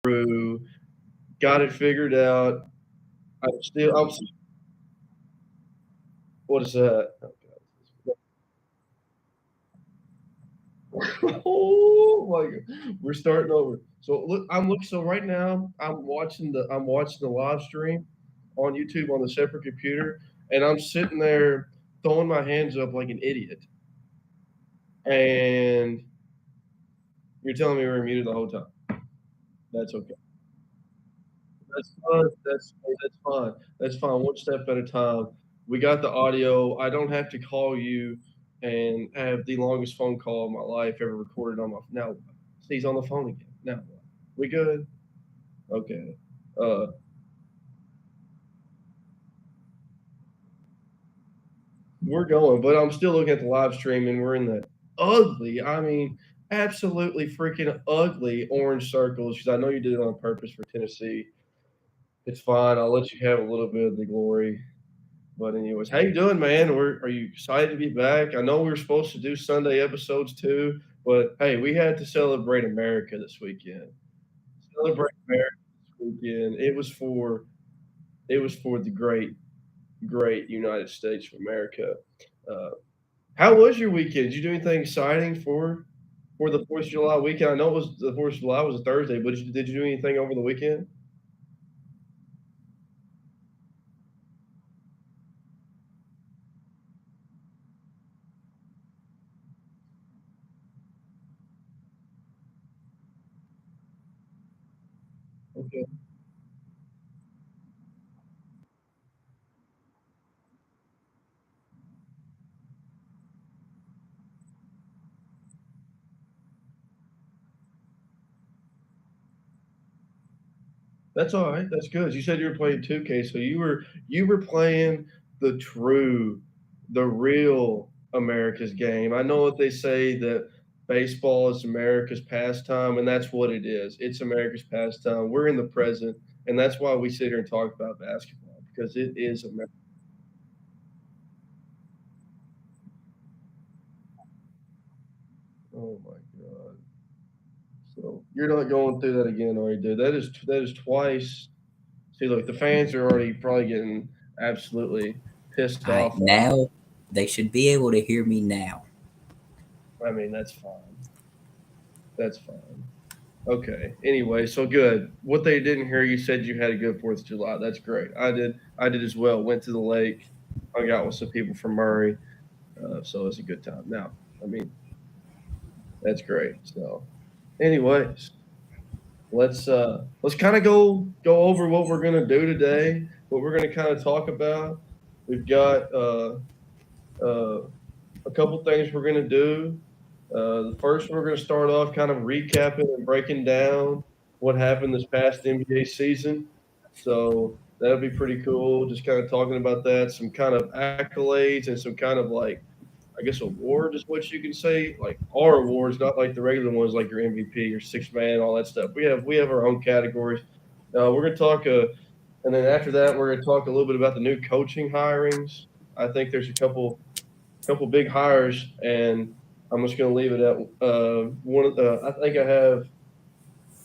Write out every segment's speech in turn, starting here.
through, got it figured out. I'm what is that? Oh my god, we're starting over. So look, I'm looking. So right now, I'm watching the live stream on YouTube on the separate computer, and I'm sitting there throwing my hands up like an idiot. And you're telling me we're muted the whole time. That's okay. That's fine. That's fine. That's fine. One step at a time. We got the audio. I don't have to call you and have the longest phone call of my life ever recorded on my. Now, see, he's on the phone again. Now, we good? Okay. Uh, we're going, but I'm still looking at the live stream, and we're in the ugly. I mean, absolutely freaking ugly orange circles. Because I know you did it on purpose for Tennessee. It's fine. I'll let you have a little bit of the glory. But anyways, how you doing, man? Are you excited to be back? I know we were supposed to do Sunday episodes too, but hey, we had to celebrate America this weekend. Celebrate America this weekend. It was for the great United States of America. Uh, how was your weekend? Did you do anything exciting for the Fourth of July weekend? I know it was the Fourth of July was a Thursday, but did you do anything over the weekend? Okay. That's all right. That's good. You said you were playing 2K, so you were playing the true, the real America's game. I know what they say that baseball is America's pastime, and that's what it is. It's America's pastime. We're in the present, and that's why we sit here and talk about basketball because it is America. Oh my god! So you're not going through that again, are you, dude? That is twice. See, look, the fans are already probably getting absolutely pissed I off. now they should be able to hear me now. I mean, that's fine. That's fine. Okay. Anyway, so good. What they didn't hear, you said you had a good Fourth of July. That's great. I did. I did as well. Went to the lake, hung out with some people from Murray. So it was a good time. Now, I mean, that's great. So, anyways, let's kind of go over what we're gonna do today. What we're gonna kind of talk about. We've got uh, a couple things we're gonna do. First, we're going to start off kind of recapping and breaking down what happened this past NBA season. So that'll be pretty cool. Just kind of talking about that, some kind of accolades and some kind of like, I guess, awards is what you can say. Like our awards, not like the regular ones, like your MVP, your six man, all that stuff. We have our own categories. We're going to talk, and then after that, we're going to talk a little bit about the new coaching hirings. I think there's a couple big hires, and I'm just going to leave it at one. I think I have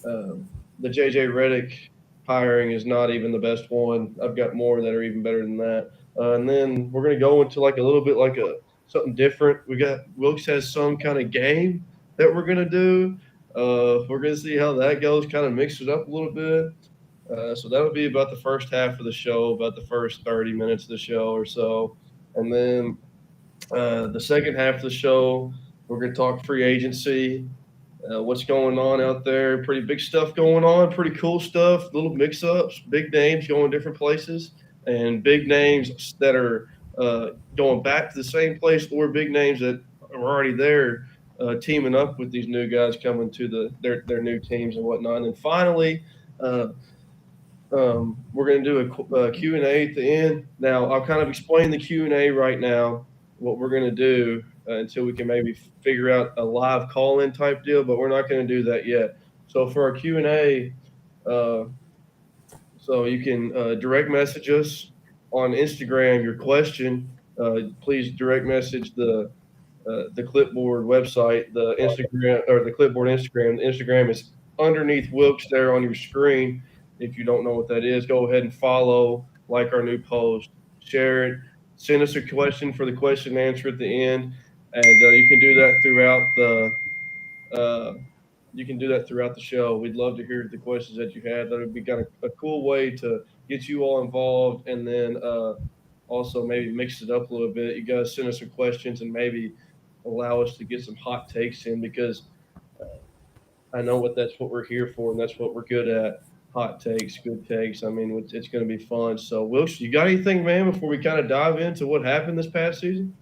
the JJ Redick hiring is not even the best one. I've got more that are even better than that. And then we're going to go into like a little bit like a something different. We got Wilkes has some kind of game that we're going to do. We're going to see how that goes. Kind of mix it up a little bit. So that would be about the first half of the show, about the first 30 minutes of the show or so. And then the second half of the show, we're going to talk free agency, what's going on out there. Pretty big stuff going on, pretty cool stuff, little mix ups, big names going different places, and big names that are going back to the same place, or big names that are already there. Teaming up with these new guys coming to their new teams and whatnot, and finally, uh, we're going to do a Q&A at the end. Now, I'll kind of explain the Q&A right now, what we're going to do until we can maybe figure out a live call-in type deal, but we're not going to do that yet. So for our Q&A, uh, so you can direct message us on Instagram your question. Please direct message the Clipboard website, the Instagram or the Clipboard Instagram. The Instagram is underneath Wilkes there on your screen. If you don't know what that is, go ahead and follow, like our new post, share it, send us a question for the question and answer at the end, and you can do that throughout the uh, show. We'd love to hear the questions that you had. That would be kind of a cool way to get you all involved, and then also maybe mix it up a little bit. You guys send us some questions and maybe allow us to get some hot takes in because I know that's what we're here for, and that's what we're good at. Hot takes, good takes. I mean, it's going to be fun. So, Wilkes, you got anything, man, before we kind of dive into what happened this past season?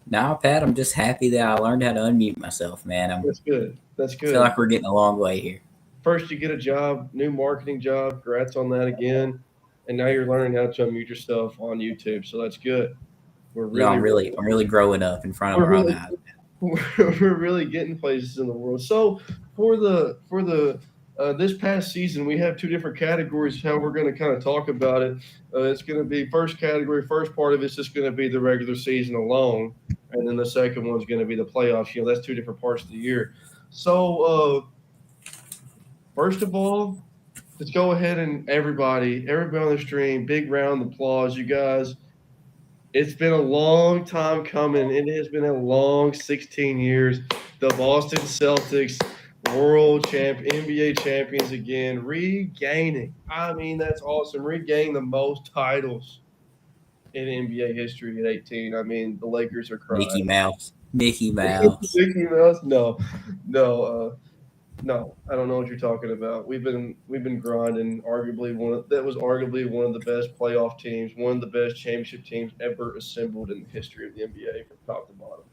Nah, Pat, I'm just happy that I learned how to unmute myself, man. That's good. That's I feel good. like we're getting a long way here. First, you get a job, new marketing job. Congrats on that again. And now you're learning how to unmute yourself on YouTube. So that's good. We're I'm really, really growing up in front of we're our own really, eyes. we're really getting places in the world. So for the this past season, we have two different categories. How we're going to kind of talk about it. It's going to be first category. First part of it's just going to be the regular season alone, and then the second one's going to be the playoffs. You know, that's two different parts of the year. So first of all, let's go ahead and everybody on the stream, big round of applause, you guys. It's been a long time coming. It has been a long 16 years. The Boston Celtics, NBA champions again, regaining. I mean, that's awesome. Regaining the most titles in NBA history at 18. I mean, the Lakers are crying. Mickey Mouse. Mickey Mouse? No. No, I don't know what you're talking about. We've been grinding. That was arguably one of the best playoff teams, one of the best championship teams ever assembled in the history of the NBA from top to bottom.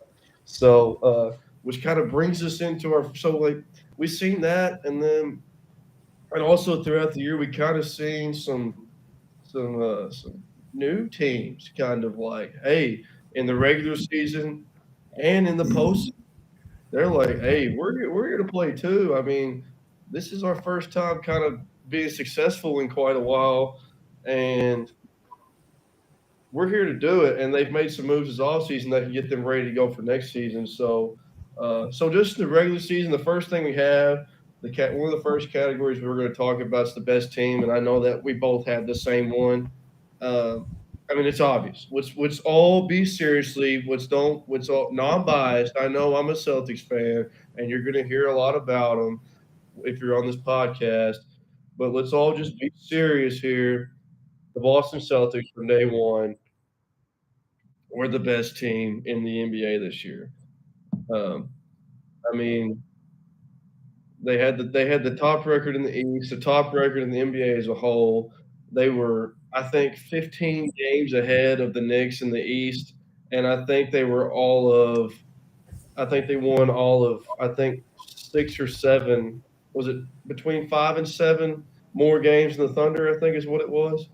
So, which kind of brings us into we've seen that, and also throughout the year we kind of seen some new teams kind of like, hey, in the regular season and in the postseason. They're like, hey, we're here to play too. I mean, this is our first time kind of being successful in quite a while, and we're here to do it. And they've made some moves this offseason that can get them ready to go for next season. So, just the regular season, the first thing we have, one of the first categories we're going to talk about is the best team, and I know that we both have the same one. I mean, it's obvious. Let's all be seriously. Let's all non-biased. I know I'm a Celtics fan, and you're going to hear a lot about them if you're on this podcast. But let's all just be serious here. The Boston Celtics from day one were the best team in the NBA this year. I mean, they had the top record in the East, the top record in the NBA as a whole. They were, I think, 15 games ahead of the Knicks in the East, and I think they won all of, I think, 6 or 7. Was it between 5 and 7 more games than the Thunder? I think is what it was.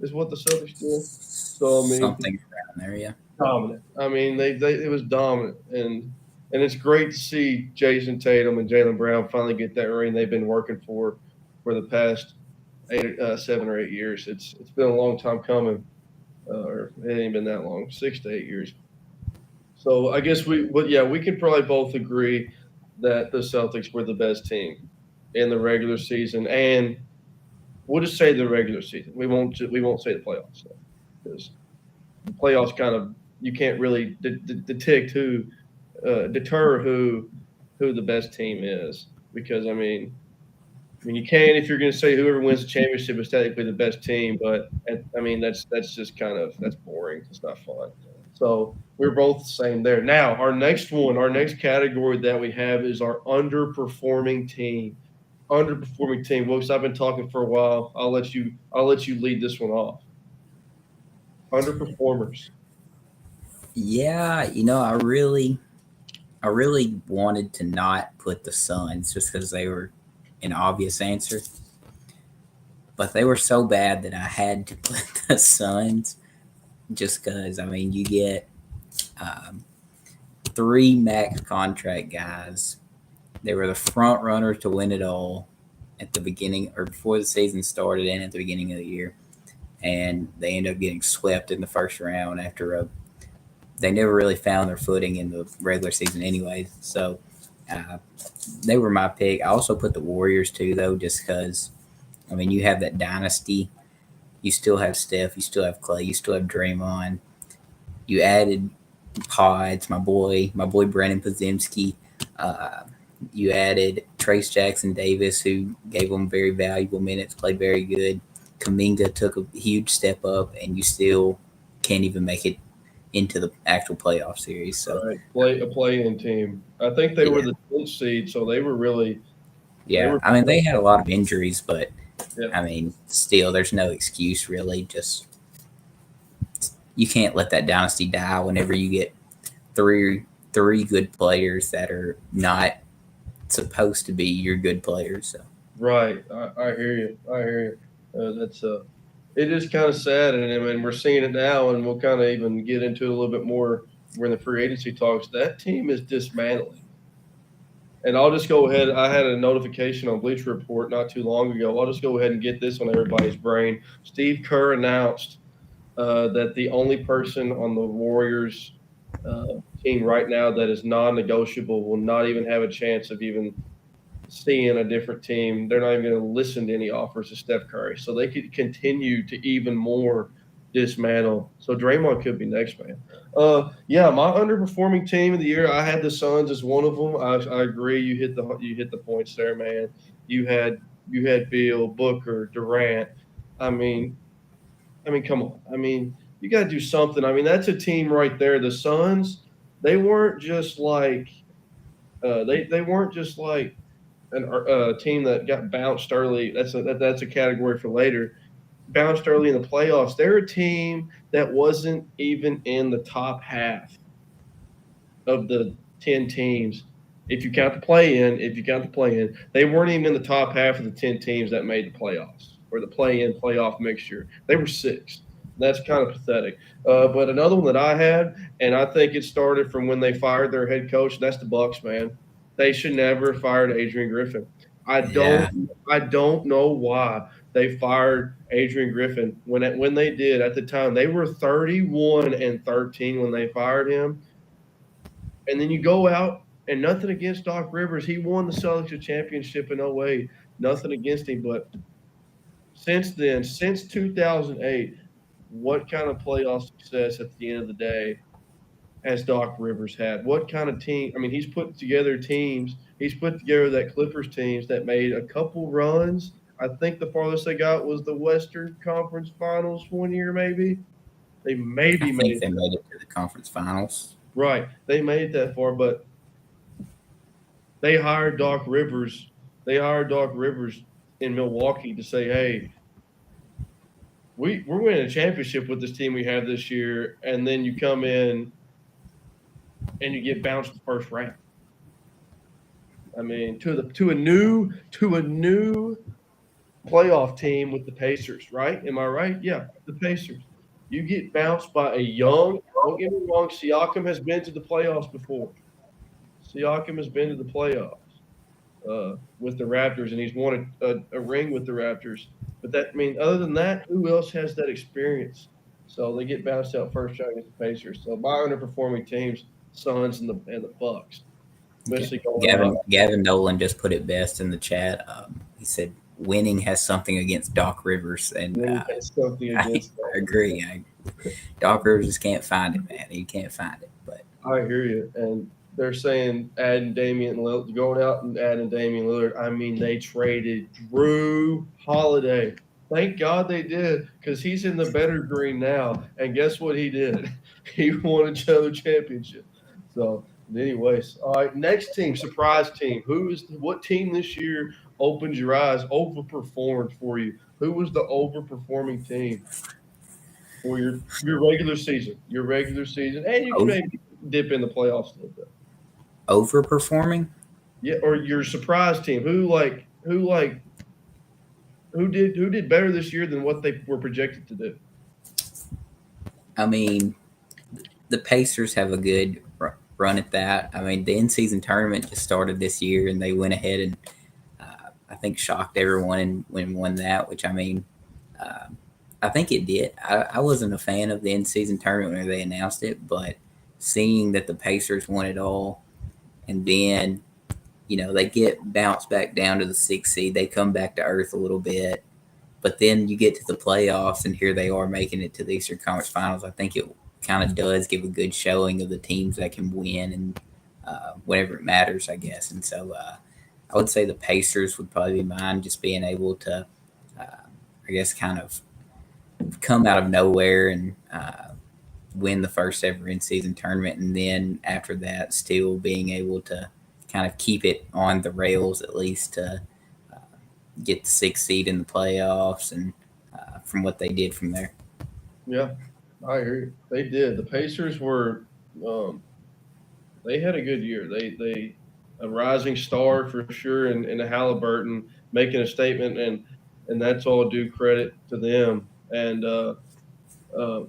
Is what the Celtics did. So I mean, something around there, yeah. Dominant. I mean, it was dominant, and it's great to see Jason Tatum and Jaylen Brown finally get that ring they've been working for the past 7 or 8 years. It's been a long time coming, or it ain't been that long, 6 to 8 years. So I guess we can probably both agree that the Celtics were the best team in the regular season, and we'll just say the regular season. We won't say the playoffs because the playoffs kind of you can't really deter who the best team is because I mean you can if you're going to say whoever wins the championship is technically the best team, but I mean that's just that's boring. It's not fun. So we're both the same there. Now our next category that we have is our underperforming team. Wilkes, I've been talking for a while. I'll let you lead this one off. Underperformers. Yeah, I really wanted to not put the Suns just because they were an obvious answer. But they were so bad that I had to put the Suns just because, I mean, you get 3 max contract guys. They were the front runners to win it all at the beginning or before the season started and at the beginning of the year. And they ended up getting swept in the first round after they never really found their footing in the regular season anyway. So They were my pick. I also put the Warriors too, though, just because. I mean, you have that dynasty. You still have Steph. You still have Clay. You still have Draymond. You added Pods, my boy Brandon Podziemski. Uh, you added Trace Jackson Davis, who gave them very valuable minutes, played very good. Kaminga took a huge step up, and you still can't even make it into the actual playoff series. So, Right. A play-in team. I think they were yeah, the 10th seed, so they were really they yeah. were. I mean, they had a lot of injuries, but Yeah. I mean, still, there's no excuse really. Just you can't let that dynasty die whenever you get three good players that are not supposed to be your good players. So Right. I hear you. I hear you. That's it is kind of sad, and I mean we're seeing it now, and we'll kind of even get into it a little bit more when the free agency talks. That team is dismantling. And I'll just go ahead. I had a notification on Bleacher Report not too long ago. I'll just go ahead and get this on everybody's brain. Steve Kerr announced that the only person on the Warriors team right now that is non-negotiable will not even have a chance of even seeing a different team. They're not even going to listen to any offers of Steph Curry. So they could continue to even more dismantle. So Draymond could be next, man. Yeah, my underperforming team of the year, I had the Suns as one of them. I agree. You hit the points there, man. You had Beal, Booker, Durant. I mean, come on. I mean, you got to do something. I mean, that's a team right there. The Suns, they weren't just like they weren't just like a team that got bounced early. That's a category for later. Bounced early in the playoffs. They're a team that wasn't even in the top half of the 10 teams. If you count the play in, they weren't even in the top half of the 10 teams that made the playoffs or the play-in playoff mixture. They were sixth. That's kind of pathetic. But another one that I had, and I think it started from when they fired their head coach, and that's the Bucks, man. They should never have fired Adrian Griffin. I yeah, don't know why they fired Adrian Griffin when they did at the time. They were 31-13 when they fired him. And then you go out and nothing against Doc Rivers. He won the Celtics championship in 08. Nothing against him. But since then, since 2008, what kind of playoff success at the end of the day has Doc Rivers had? What kind of team? I mean, he's put together teams. He's put together that Clippers teams that made a couple runs. I think the farthest they got was the Western Conference Finals one year, maybe. They I maybe think made they it. made it to the conference finals. Right. They made it that far, but they hired Doc Rivers. They hired Doc Rivers in Milwaukee to say, "Hey, we're winning a championship with this team we have this year," and then you come in and you get bounced the first round. I mean, to a new playoff team with the Pacers, right? Am I right? Yeah, the Pacers. You get bounced by a young. Don't get me wrong. Siakam has been to the playoffs before. Siakam has been to the playoffs with the Raptors, and he's won a ring with the Raptors. But that, I mean, other than that, who else has that experience? So they get bounced out first round against the Pacers. So my underperforming teams, Suns and the Bucks, especially going out. Gavin Nolan just put it best in the chat. He said winning has something against Doc Rivers, and Then he has something I against that. agree. Doc Rivers just can't find it, man. He can't find it. But I hear you. And they're saying adding Damian Lillard, going out and adding Damian Lillard. I mean, they traded Drew Holiday. Thank God they did, because he's in the better green now. And guess what he did? He won another championship. So, anyways, all right. Next team, surprise team. What team this year opened your eyes, overperformed for you? Who was the overperforming team for your regular season? Your regular season, and you can maybe dip in the playoffs a little bit. overperforming. Yeah, or your surprise team. Who did better this year than what they were projected to do? I mean, the Pacers have a good run at that. I mean, the in-season tournament just started this year, and they went ahead and I think shocked everyone and won that. Which I mean, uh, I think it did. I wasn't a fan of the in-season tournament when they announced it, but seeing that the Pacers won it all, and then they get bounced back down to the 6th seed. They come back to earth a little bit. But then you get to the playoffs, and here they are making it to the Eastern Conference Finals. I think it kind of does give a good showing of the teams that can win and whenever it matters, I guess. And so I would say the Pacers would probably be mine, just being able to, I guess, kind of come out of nowhere and win the first ever in-season tournament, and then after that, still being able to kind of keep it on the rails at least to get the 6th seed in the playoffs, and from what they did from there. Yeah, I agree. They did. The Pacers were, they had a good year. They a rising star for sure, and Halliburton making a statement, and that's all due credit to them. And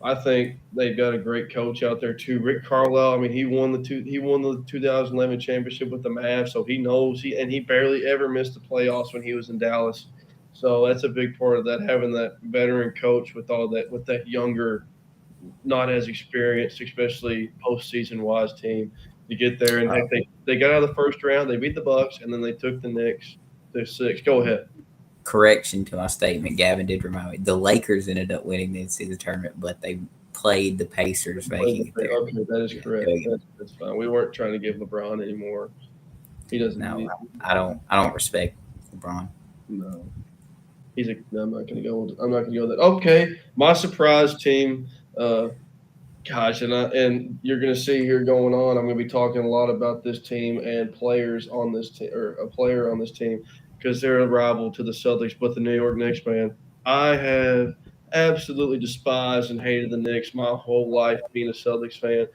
I think they've got a great coach out there too, Rick Carlisle. I mean, he won the 2011 championship with the Mavs, so he knows he barely ever missed the playoffs when he was in Dallas. So that's a big part of that, having that veteran coach with that younger, not as experienced, especially postseason wise team to get there. And they got out of the first round, they beat the Bucks, and then they took the Knicks to 6. Go ahead. Correction to my statement, Gavin did remind me. The Lakers ended up winning the in-season tournament, but they played the Pacers, making it there. Okay, that is correct. That's fine. We weren't trying to give LeBron any more. He doesn't. No, I don't respect LeBron. No, no, I'm not going to go with that. Okay, my surprise team. Gosh, and you're going to see here going on. I'm going to be talking a lot about this team and players on this team, or a player on this team, because they're a rival to the Celtics. But the New York Knicks, man, I have absolutely despised and hated the Knicks my whole life being a Celtics fan.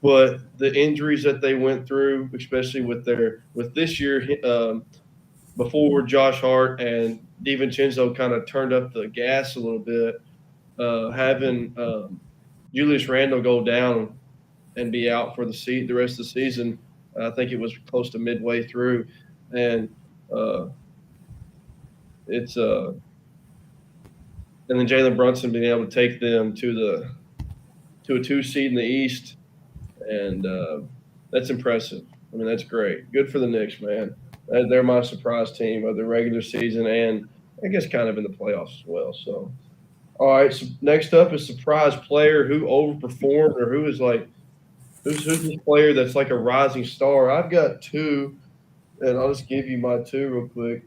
But the injuries that they went through, especially with this year, before Josh Hart and DiVincenzo kind of turned up the gas a little bit, having Julius Randle go down and be out for the rest of the season. I think it was close to midway through, and it's and then Jalen Brunson being able to take them to a 2 seed in the East, and that's impressive. I mean, that's great. Good for the Knicks, man. They're my surprise team of the regular season, and I guess kind of in the playoffs as well. So, all right. So next up is surprise player who overperformed, or who's this player that's like a rising star. I've got 2, and I'll just give you my 2 real quick.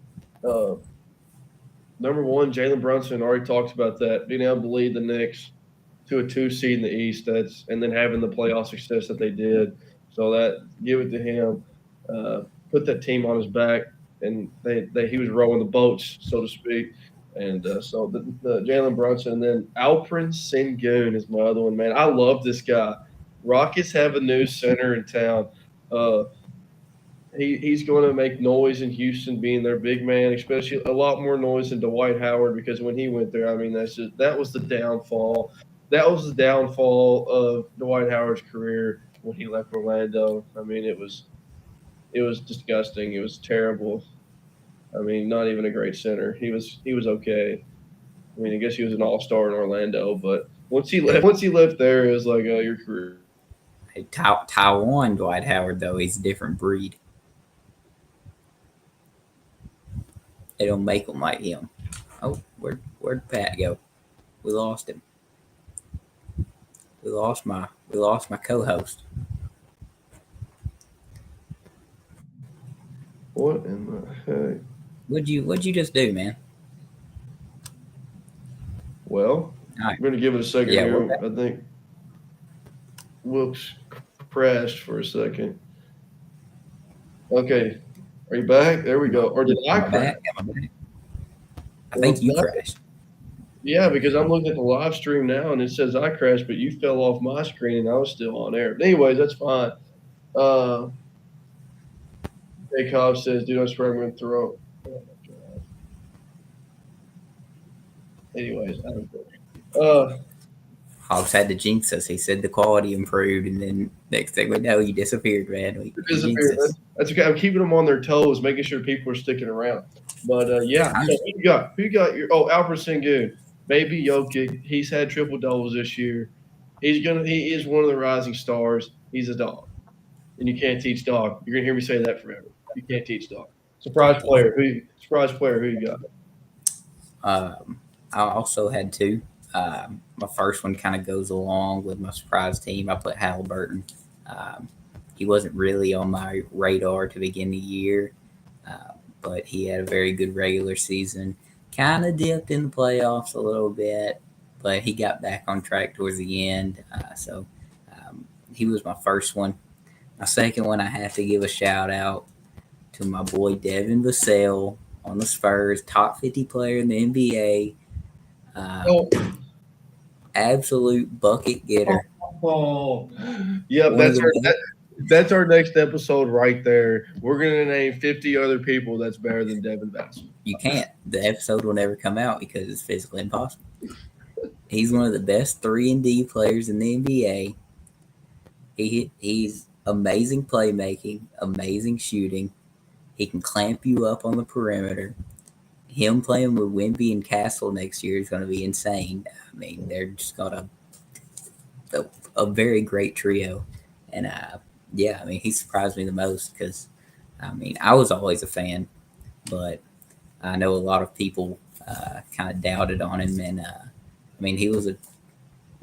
Number 1, Jalen Brunson. Already talked about that, being able to lead the Knicks to a 2 seed in the East. And then having the playoff success that they did. So give it to him. Put that team on his back, and he was rowing the boats, so to speak. And so the Jalen Brunson, and then Alperen Sengun is my other one, man. I love this guy. Rockets have a new center in town. He's going to make noise in Houston, being their big man, especially a lot more noise than Dwight Howard, because when he went there, I mean, that was the downfall. That was the downfall of Dwight Howard's career when he left Orlando. I mean, it was disgusting. It was terrible. I mean, not even a great center. He was okay. I mean, I guess he was an all-star in Orlando, but once he left there, it was like your career. Hey, Taiwan Dwight Howard, though, he's a different breed. They don't make them like him. Oh, where'd Pat go? We lost him. We lost my co-host. What in the heck? What'd you just do, man? Well, right. I'm going to give it a second here. I think whoops, crashed for a second. Okay. Are you back? There we go. Or did I crash? I think you crashed. Yeah, because I'm looking at the live stream now, and it says I crashed, but you fell off my screen, and I was still on air. But anyways, that's fine. Hey, Cobb says, dude, I swear I'm going to throw. Anyways, I don't know. Hobbs had to jinx us. He said the quality improved, and then next thing we know, he disappeared, man. That's okay. I'm keeping them on their toes, making sure people are sticking around. But yeah, so who you got your Alperen Sengun, baby Jokic. He's had triple doubles this year. He is one of the rising stars. He's a dog, and you can't teach dog. You're gonna hear me say that forever. You can't teach dog. Surprise player. Who you got? I also had two. My first one kind of goes along with my surprise team. I put Halliburton. Um, he wasn't really on my radar to begin the year, but he had a very good regular season. Kind of dipped in the playoffs a little bit, but he got back on track towards the end. So he was my first one. My second one, I have to give a shout out to my boy Devin Vassell on the Spurs, top 50 player in the NBA. Oh, Absolute bucket getter. oh, yep. One of the best. That's our next episode right there. We're gonna name 50 other people that's better than Devin Vassell. You can't. The episode will never come out because it's physically impossible. He's one of the best 3-and-D players in the NBA. He's amazing playmaking, amazing shooting. He can clamp you up on the perimeter. Him playing with Wemby and Castle next year is going to be insane. I mean, they're just got a very great trio. And yeah, I mean, he surprised me the most because, I mean, I was always a fan, but I know a lot of people kind of doubted on him. And I mean, he was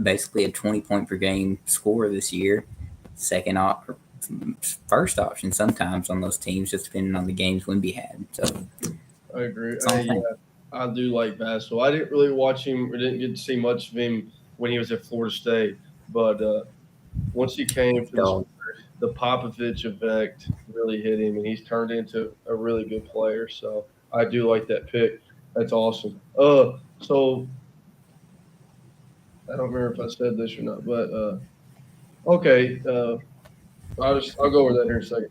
basically a 20-point per game scorer this year. First option sometimes on those teams, just depending on the games Wemby had. So I agree. it's all fine. I do like Vassell. I didn't really watch him or didn't get to see much of him when he was at Florida State, but once he came to the Popovich effect really hit him, and he's turned into a really good player. So I do like that pick. That's awesome. So I don't remember if I said this or not, but okay. I'll go over that here in a second.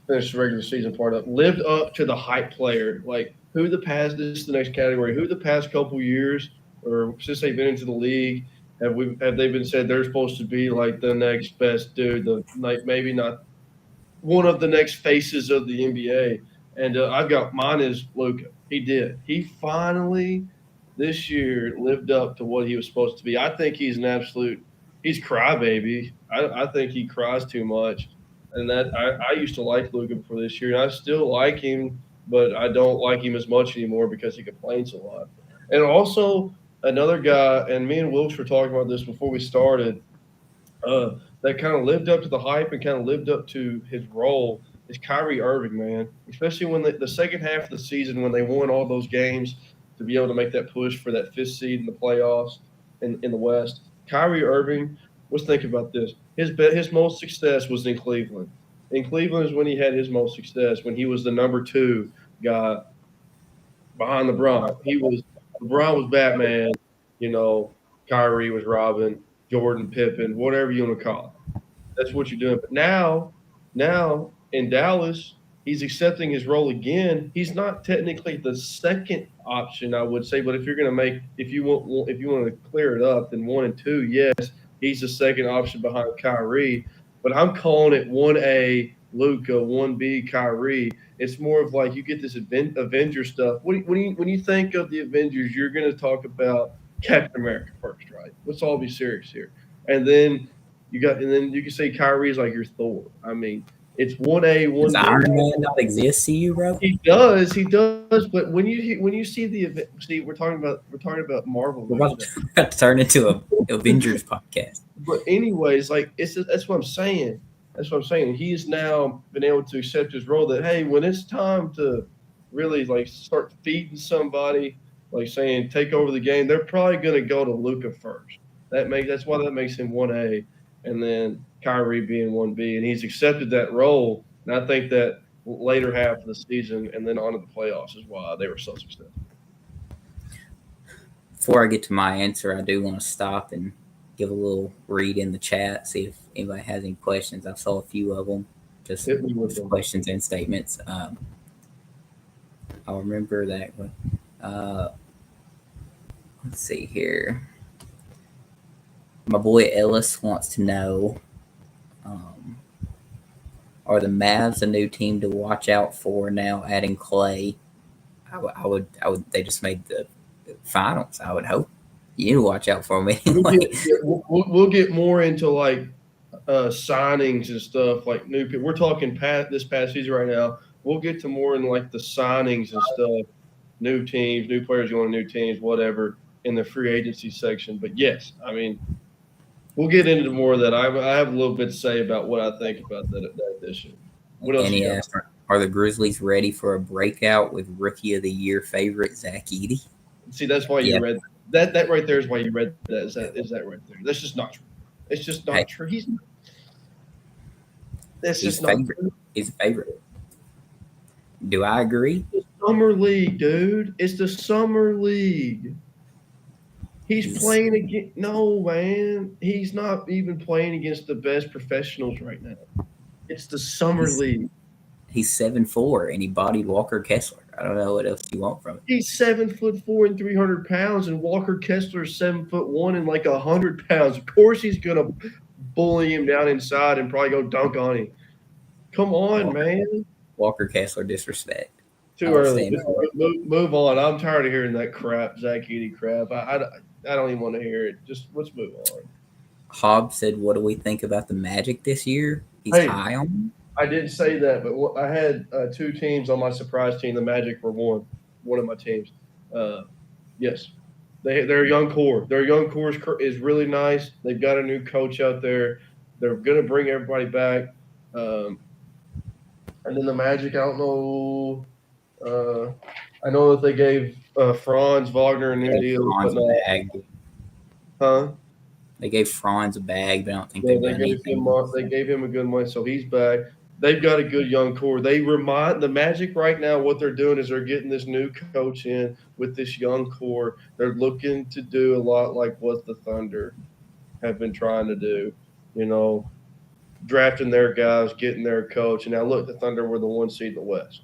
Finish the regular season part up. Lived up to the hype player. Like who the past this is the next category. Who the past couple years or since they've been into the league have they been said they're supposed to be like the next best dude, maybe not one of the next faces of the NBA. And I've got mine is Luka. He did. He finally this year lived up to what he was supposed to be. I think he's he's crybaby. I think he cries too much. And that I used to like Luka before this year, and I still like him, but I don't like him as much anymore because he complains a lot. And also another guy, and me and Wilkes were talking about this before we started, that kind of lived up to the hype and kind of lived up to his role is Kyrie Irving, man. Especially when the second half of the season when they won all those games to be able to make that push for that fifth seed in the playoffs in the West. Kyrie Irving, let's think about this. His most success was in Cleveland. In Cleveland is when he had his most success, when he was the number 2 guy behind LeBron. LeBron was Batman, Kyrie was Robin, Jordan, Pippen, whatever you want to call it. That's what you're doing. But now in Dallas, he's accepting his role again. He's not technically the second option, I would say, but if you want to clear it up, then 1 and 2, yes, he's the second option behind Kyrie. But I'm calling it 1A Luka, 1B Kyrie. It's more of like you get this Avenger stuff. When you think of the Avengers, you're going to talk about Captain America first, right? Let's all be serious here. And then you can say Kyrie is like your Thor. I mean, it's 1A, 1B. Does Iron Man not exist to you, bro? He does. But when you see the event, we're talking about Marvel. We're about to turn into a Avengers podcast. But anyways, like that's what I'm saying. That's what I'm saying. He's now been able to accept his role that hey, when it's time to really like start feeding somebody, like saying take over the game, they're probably going to go to Luka first. That's why that makes him 1A, and then Kyrie being 1B, and he's accepted that role. And I think that later half of the season and then on to the playoffs is why they were so successful. Before I get to my answer, I do want to stop and give a little read in the chat, see if anybody has any questions. I saw a few of them, just questions and statements. I'll remember that one. Let's see here. My boy Ellis wants to know, are the Mavs a new team to watch out for now, adding Clay? I would. They just made the finals. I would hope you need to watch out for me. We'll get more into like signings and stuff like new people. We're talking this past season right now. We'll get to more in like the signings and stuff, new teams, new players going to new teams, whatever, in the free agency section. But yes, I mean, we'll get into more of that. I have a little bit to say about what I think about that addition. What else And you he got? asked, are the Grizzlies ready for a breakout with Rookie of the Year favorite Zach Edey? See, that's why you Yeah. read that. That right there is why you read that. Is that right there? That's just not true. It's just Hey, not true. That's he's just not favorite. true. He's a favorite. Do I agree? It's the summer league, dude. It's the summer league. He's playing against no man. He's not even playing against the best professionals right now. It's the summer league. He's 7'4" and he bodied Walker Kessler. I don't know what else you want from it. He's 7'4" and 300 pounds, and Walker Kessler is 7'1" and like 100 pounds. Of course, he's gonna bully him down inside and probably go dunk on him. Come on, man. Walker Kessler disrespect. Too early. Move on. I'm tired of hearing that crap, Zach Edey crap. I don't even want to hear it. Just let's move on. Hobbs said, "What do we think about the Magic this year?" He's high on them. I didn't say that, but I had two teams on my surprise team. The Magic were one of my teams. Yes, they're a young core. Their young core is really nice. They've got a new coach out there. They're going to bring everybody back. And then the Magic, I don't know. I know that they gave Franz Wagner a new deal. Huh? They gave Franz a bag, but I don't think they gave him a good one, so he's back. They've got a good young core. They remind the Magic right now. What they're doing is they're getting this new coach in with this young core. They're looking to do a lot like what the Thunder have been trying to do. You know, drafting their guys, getting their coach. And now look, the Thunder were the 1 seed in the West.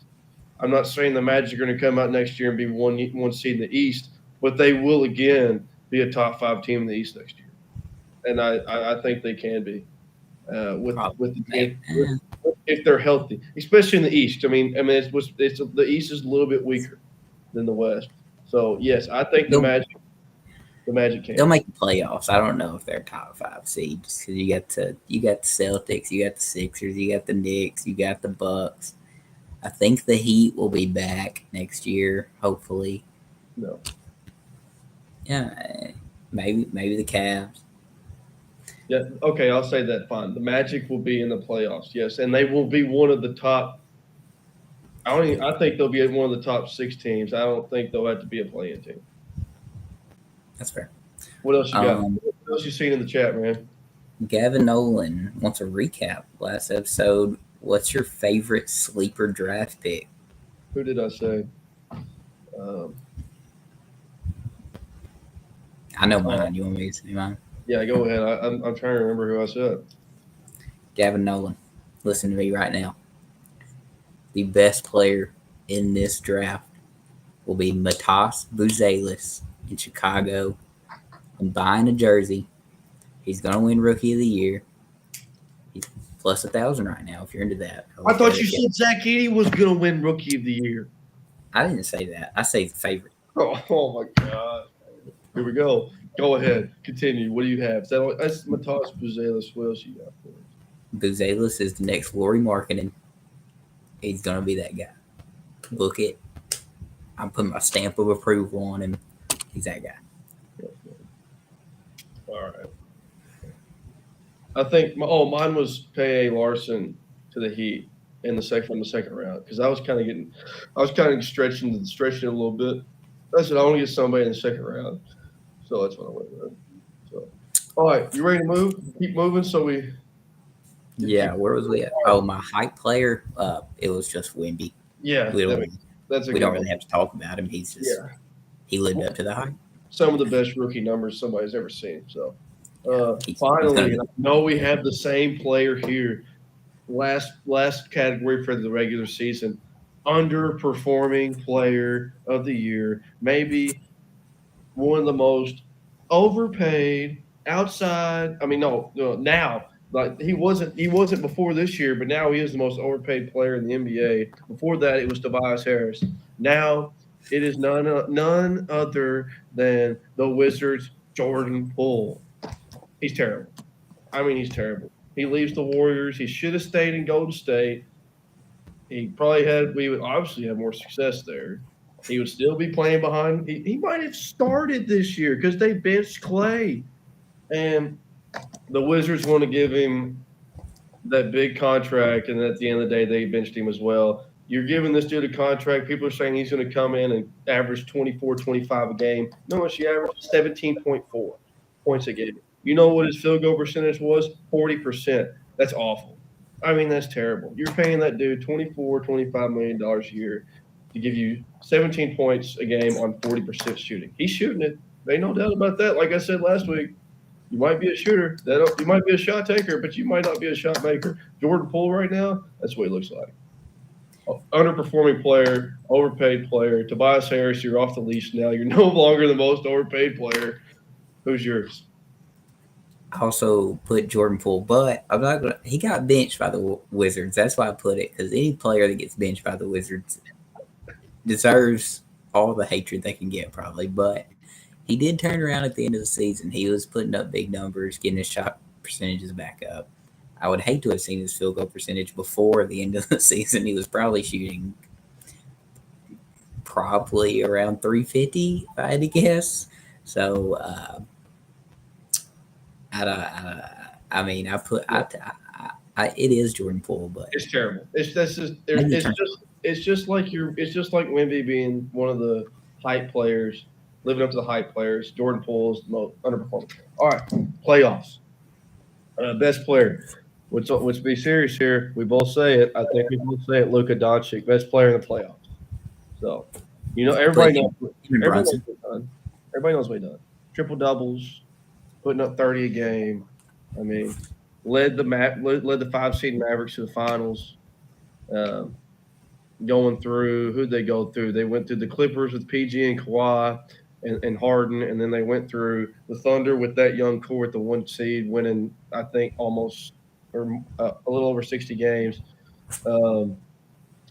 I'm not saying the Magic are going to come out next year and be one seed in the East, but they will again be a top 5 team in the East next year. And I think they can be if they're healthy, especially in the East. I mean, the East is a little bit weaker than the West. So yes, I think the Magic can. They'll make the playoffs. I don't know if they're top 5 seeds because you got the Celtics, you got the Sixers, you got the Knicks, you got the Bucks. I think the Heat will be back next year, hopefully. No. Yeah, maybe the Cavs. Yeah, okay, I'll say that. Fine. The Magic will be in the playoffs, yes, and they will be one of the top. I think they'll be one of the top 6 teams. I don't think they'll have to be a play-in team. That's fair. What else you got? What else you seen in the chat, man? Gavin Nolan wants a recap. Last episode. What's your favorite sleeper draft pick? Who did I say? I know mine. You want me to say mine? Yeah, go ahead. I'm trying to remember who I said. Gavin Nolan. Listen to me right now. The best player in this draft will be Matas Buzelis in Chicago. I'm buying a jersey. He's going to win Rookie of the Year. He's plus 1,000 right now if you're into that. I thought you said Zach Edey was going to win Rookie of the Year. I didn't say that. I say the favorite. Oh my God. Here we go. Go ahead. Continue. What do you have? That's Matas Buzelis. What else you got for us? Buzelis is the next Lauri Markkanen. He's going to be that guy. Book it. I'm putting my stamp of approval on him. He's that guy. All right. I think mine was P.A. Larson to the Heat in the second round because I was kind of stretching it a little bit. I said I want to get somebody in the second round, so that's what I went with. So, all right, you ready to move? Keep moving. So we. Yeah, where was we at? Oh, my hype player. It was just Wemby. Yeah, we don't really have to talk about him. He's just he lived up to the hype. Some of the best rookie numbers somebody's ever seen. So. Finally, I know we have the same player here. Last category for the regular season, underperforming player of the year, maybe one of the most overpaid outside. I mean, now like he wasn't before this year, but now he is the most overpaid player in the NBA. Before that, it was Tobias Harris. Now it is none other than the Wizards' Jordan Poole. He's terrible. I mean, he's terrible. He leaves the Warriors. He should have stayed in Golden State. We would obviously have more success there. He would still be playing behind. He might have started this year because they benched Clay. And the Wizards want to give him that big contract, and at the end of the day, they benched him as well. You're giving this dude a contract. People are saying he's going to come in and average 24, 25 a game. No, she averaged 17.4 points a game. You know what his field goal percentage was? 40%. That's awful. I mean, that's terrible. You're paying that dude $25 million a year to give you 17 points a game on 40% shooting. He's shooting it. Ain't no doubt about that. Like I said last week, you might be a shooter. You might be a shot taker, but you might not be a shot maker. Jordan Poole right now, that's what he looks like. Underperforming player, overpaid player. Tobias Harris, you're off the leash now. You're no longer the most overpaid player. Who's yours? I also put Jordan Poole, but I'm not gonna. He got benched by the Wizards. That's why I put it, because any player that gets benched by the Wizards deserves all the hatred they can get, probably. But he did turn around at the end of the season. He was putting up big numbers, getting his shot percentages back up. I would hate to have seen his field goal percentage before the end of the season. He was probably shooting around 350, if I had to guess. So, it is Jordan Poole, but it's terrible. It's just like Wemby being one of the hype players, living up to the hype players. Jordan Poole is the most underperforming. All right, playoffs. Best player. Let's be serious here. We both say it. I think we both say it. Luka Doncic, best player in the playoffs. So, everybody knows what he's done. Everybody knows what he's done. Triple doubles, putting up 30 a game. I mean, led the 5-seed Mavericks to the finals. Going through, who'd they go through? They went through the Clippers with PG and Kawhi and Harden, and then they went through the Thunder with that young core at the 1 seed, winning, I think, almost or a little over 60 games. And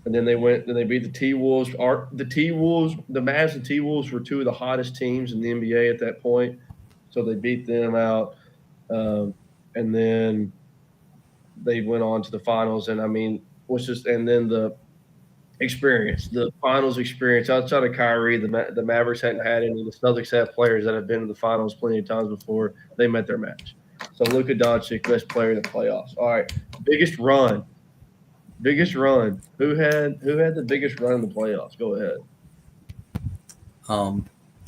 then they beat the T-Wolves. The Mavs and T-Wolves were two of the hottest teams in the NBA at that point. So they beat them out. And then they went on to the finals. And, I mean, and then the finals experience outside of Kyrie, the Mavericks hadn't had any. The Celtics have players that have been to the finals plenty of times before they met their match. So Luka Doncic, best player in the playoffs. All right, biggest run. Who had the biggest run in the playoffs? Go ahead.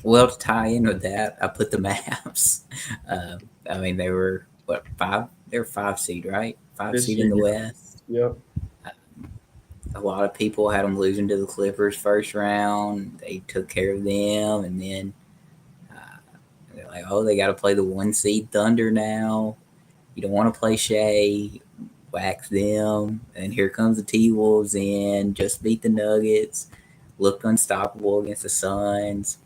Well, to tie in with that, I put the Mavs. I mean, they were five? They were 5 seed, right? 5 seed in the West. Yep. A lot of people had them losing to the Clippers first round. They took care of them, and then they're like, oh, they got to play the 1 seed Thunder now. You don't want to play Shea, wax them, and here comes the T-Wolves in, just beat the Nuggets, looked unstoppable against the Suns,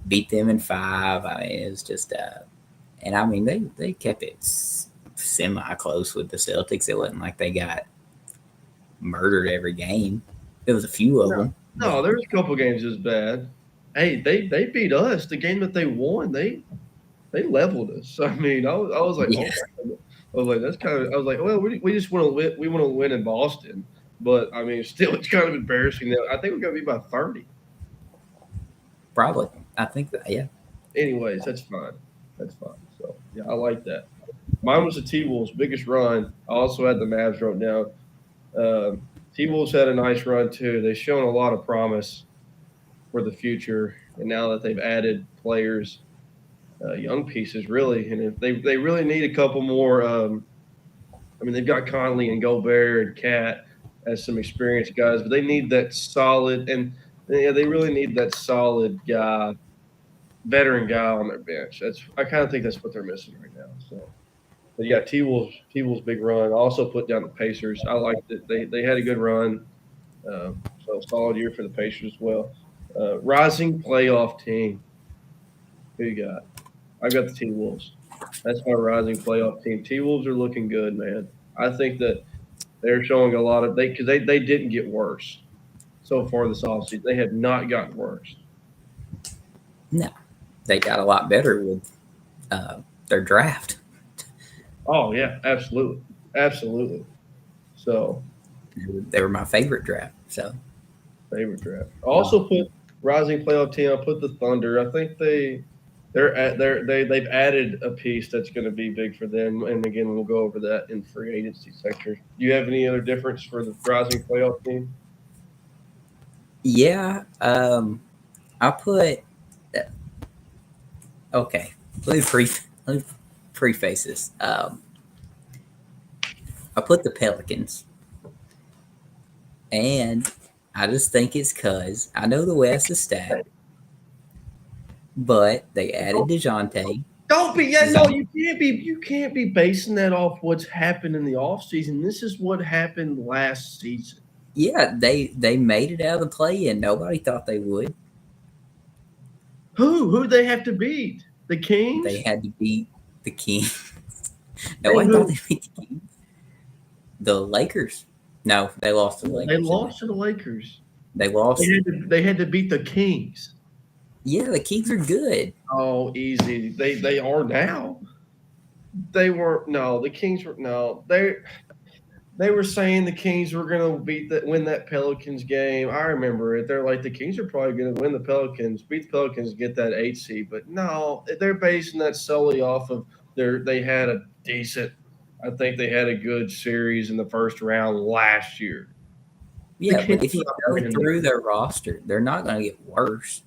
beat them in 5. I mean, it was just and I mean, they kept it semi-close with the Celtics. It wasn't like they got murdered every game. There was a few of them. No, there was a couple games that was bad. Hey, they beat us. The game that they won, they leveled us. I mean, I was like, Yeah. oh, I was like, that's kind of. I was like, well, we just want to win. We want to win in Boston, but I mean, still, it's kind of embarrassing. That I think we're gonna be by 30. Probably. I think that. Yeah. Anyways, that's fine. So yeah, I like that. Mine was the T-Wolves' biggest run. I also had the Mavs wrote down. T-Wolves had a nice run too. They've shown a lot of promise for the future, and now that they've added players, young pieces really, and if they really need a couple more. I mean, they've got Conley and Gobert and Cat as some experienced guys, but they need that solid, and they really need that solid guy, veteran guy on their bench. I kind of think that's what they're missing right now. So. But yeah, T-Wolves big run. I also put down the Pacers. I liked it. They had a good run. So solid year for the Pacers as well. Rising playoff team. Who you got? I got the T-Wolves. That's my rising playoff team. T-Wolves are looking good, man. I think that they're showing a lot of because they didn't get worse so far this offseason. They have not gotten worse. No, they got a lot better with their draft. Oh yeah, absolutely. Absolutely. So They were my favorite draft. So favorite draft. I uh, also put rising playoff team. I put the Thunder. I think they've added a piece that's going to be big for them. And again, we'll go over that in free agency sector. Do you have any other difference for the rising playoff team? yeah, I put okay. Let me preface this. I put the Pelicans, and I just think it's cause I know the West is stacked, but they added Dejounte. Don't be yeah, no, Zion, you can't be basing that off what's happened in the offseason. This is what happened last season. yeah, they made it out of the play, and nobody thought they would. Who they have to beat? The They Kings? had to beat the Kings. And Nobody thought who? they beat the Kings. The Lakers. No, they lost to the They Lakers, didn't they? lost to the Lakers. They lost. They had to beat the Kings. Yeah, the Kings are good. Oh, easy. They are now. They were no, the Kings were no. They were saying the Kings were going to win that Pelicans game. I remember it. They're like the Kings are probably going to win the Pelicans, beat the Pelicans, get that 8 seed. But no, they're basing that solely off of they had a decent. I think they had a good series in the first round last year. The Yeah, Kings but if are you not go winning. through their roster, they're not going to get worse.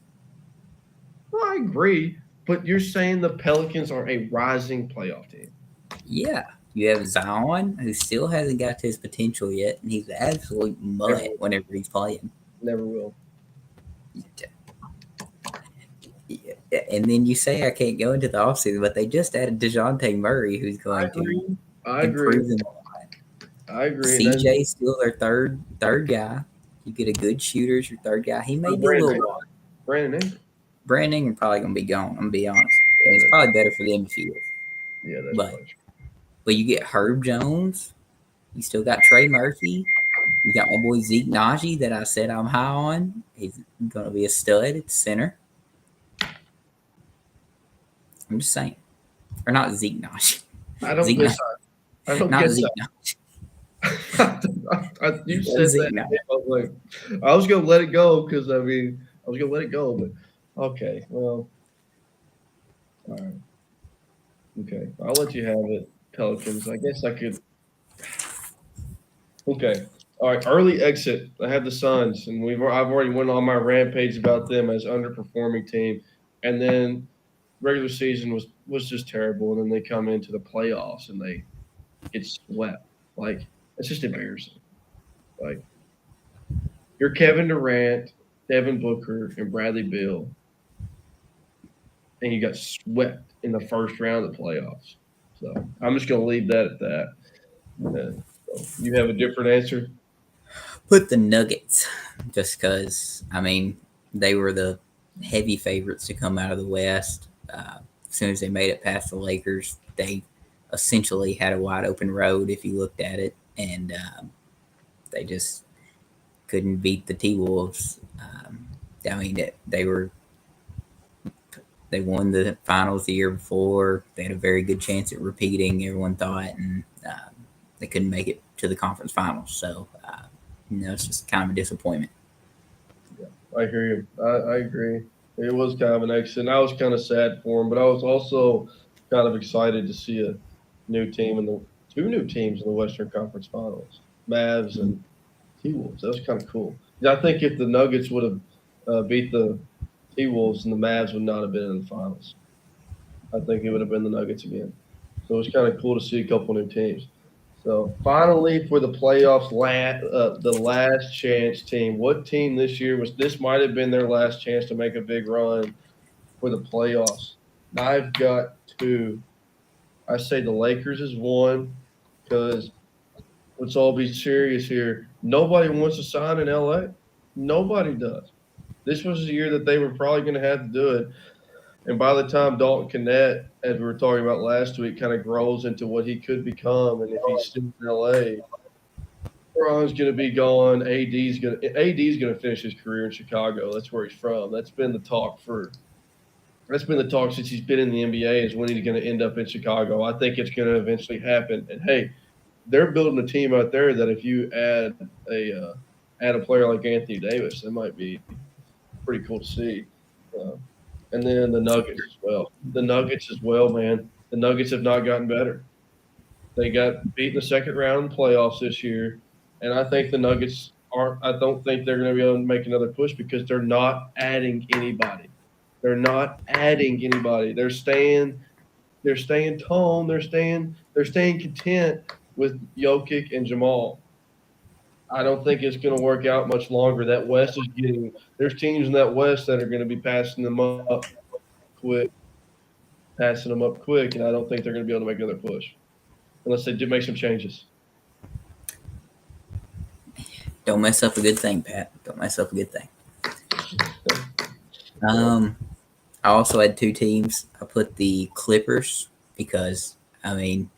Well, I agree, but you're saying the Pelicans are a rising playoff team. Yeah, you have Zion, who still hasn't got to his potential yet, and he's absolute Never, mutt whenever he's playing. never will. And then you say I can't go into the offseason, but they just added DeJounte Murray, who's I going to agree. I agree. improve them. I agree. And then CJ is still their third guy. You get a good shooter as your third guy. He may do a Brandon, little while. Brandon Ingram. Brandon Ingram probably gonna be gone. I'm gonna be honest, Yeah, and it's probably better for them if he is. that's But probably true. you get Herb Jones. You still got Trey Murphy. You got my boy Zeke Najee that I said I'm high on. He's gonna be a stud at the center. I'm just saying, or not Zeke Najee. I don't Zeke get Najee, I don't not get Zeke Najee. you said Zeke that. Najee. I was like, I was gonna let it go because I mean, I was gonna let it go, but okay, well, all right, okay, I'll let you have it, Pelicans. I guess I could. Okay, all right, early exit. I have the Suns, and I've already went on my rampage about them as underperforming team, and then regular season was just terrible, and then they come into the playoffs and they get swept. Like it's just embarrassing. Like you're Kevin Durant, Devin Booker, and Bradley Beal, and you got swept in the first round of the playoffs. So I'm just going to leave that at that. So you have a different answer? Put the Nuggets, just because I mean they were the heavy favorites to come out of the West. As soon as they made it past the Lakers, they essentially had a wide open road if you looked at it, and they just couldn't beat the T Wolves. I mean, they won the finals the year before. They had a very good chance at repeating. Everyone thought, and they couldn't make it to the conference finals. So, it's just kind of a disappointment. Yeah, I hear you. I agree. It was kind of an exit. I was kind of sad for him, but I was also kind of excited to see a new team in the two new teams in the Western Conference Finals, Mavs and T Wolves. That was kind of cool. I think if the Nuggets would have beat the T Wolves and the Mavs would not have been in the finals. I think it would have been the Nuggets again. So it was kind of cool to see a couple new teams. So finally, for the playoffs, the last chance team. What team this year was? This might have been their last chance to make a big run for the playoffs. I've got two. I say the Lakers is one because let's all be serious here. Nobody wants to sign in LA. Nobody does. This was the year that they were probably going to have to do it. And by the time Dalton Connett, as we were talking about last week, kind of grows into what he could become, and if he's still in LA, LeBron's going to be gone. AD's going to finish his career in Chicago. That's where he's from. That's been the talk since he's been in the NBA is when he's going to end up in Chicago. I think it's going to eventually happen. And hey, they're building a team out there that if you add a player like Anthony Davis, that might be pretty cool to see. Uh, and then the Nuggets as well. The Nuggets as well, man. The Nuggets have not gotten better. They got beat in the second round in the playoffs this year, and I think the Nuggets are. I don't think they're going to be able to make another push because they're not adding anybody. They're not adding anybody. They're staying. They're staying tone. They're staying content with Jokic and Jamal. I don't think it's going to work out much longer. That West is getting. There's teams in that West that are going to be quick, passing them up quick, and I don't think they're going to be able to make another push unless they do make some changes. Don't mess up a good thing, Pat. Don't mess up a good thing. I also had two teams. I put the Clippers because, I mean,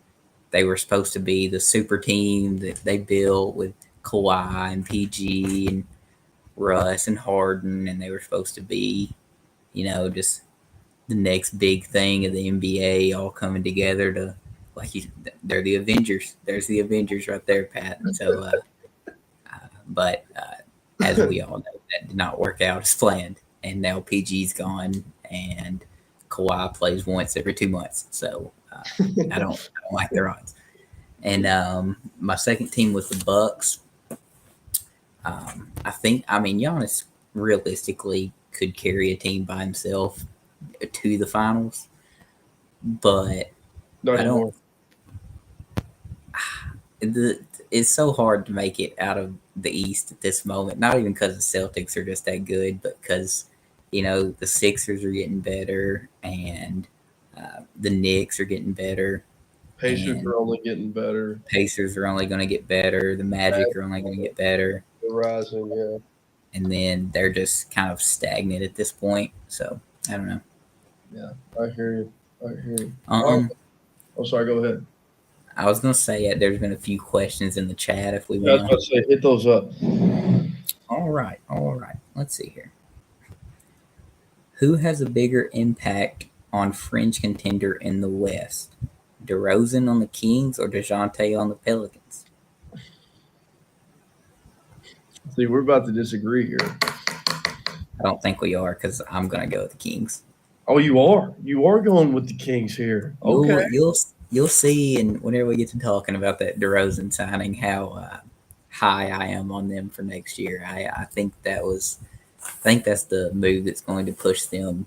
they were supposed to be the super team that they built with Kawhi and PG and Russ and Harden, and they were supposed to be, just the next big thing of the NBA all coming together to, they're the Avengers. There's the Avengers right there, Pat. And so, but as we all know, that did not work out as planned. And now PG's gone, and Kawhi plays once every 2 months. So I don't like their odds. And my second team was the Bucks. Giannis realistically could carry a team by himself to the finals, but Not I anymore. don't. It's so hard to make it out of the East at this moment. Not even because the Celtics are just that good, but because the Sixers are getting better and the Knicks are getting better. Pacers And are only getting better. Pacers are only going to get better. The Magic are only going to get better. The rising, yeah. And then they're just kind of stagnant at this point. So I don't know. Yeah, I hear you. Oh, sorry. Go ahead. I was going to say there's been a few questions in the chat if we Yeah, I was want. about to say, hit those up. All right. Let's see here. Who has a bigger impact on fringe contender in the West? DeRozan on the Kings or DeJounte on the Pelicans? See, we're about to disagree here. I don't think we are because I'm going to go with the Kings. Oh, you are? You are going with the Kings here. Okay. You'll see, and whenever we get to talking about that DeRozan signing, how high I am on them for next year. I think that's the move that's going to push them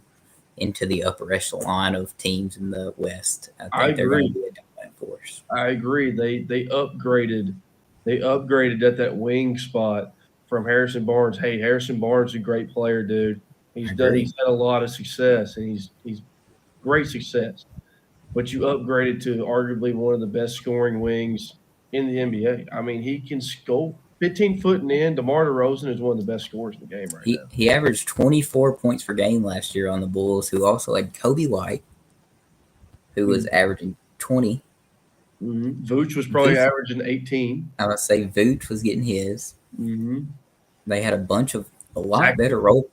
into the upper echelon of teams in the West. I think they're going to be a dominant force. I agree. They upgraded. They upgraded at that wing spot from Harrison Barnes. Hey, Harrison Barnes is a great player, dude. He's had a lot of success, and he's great success. But you upgraded to arguably one of the best scoring wings in the NBA. I mean, he can score 15 foot and in. DeMar DeRozan is one of the best scorers in the game right now. He averaged 24 points per game last year on the Bulls, who also had Kobe White, who was averaging 20. Mm-hmm. Vooch was probably averaging 18. I would say Vooch was getting his. Mm-hmm. They had a lot better role.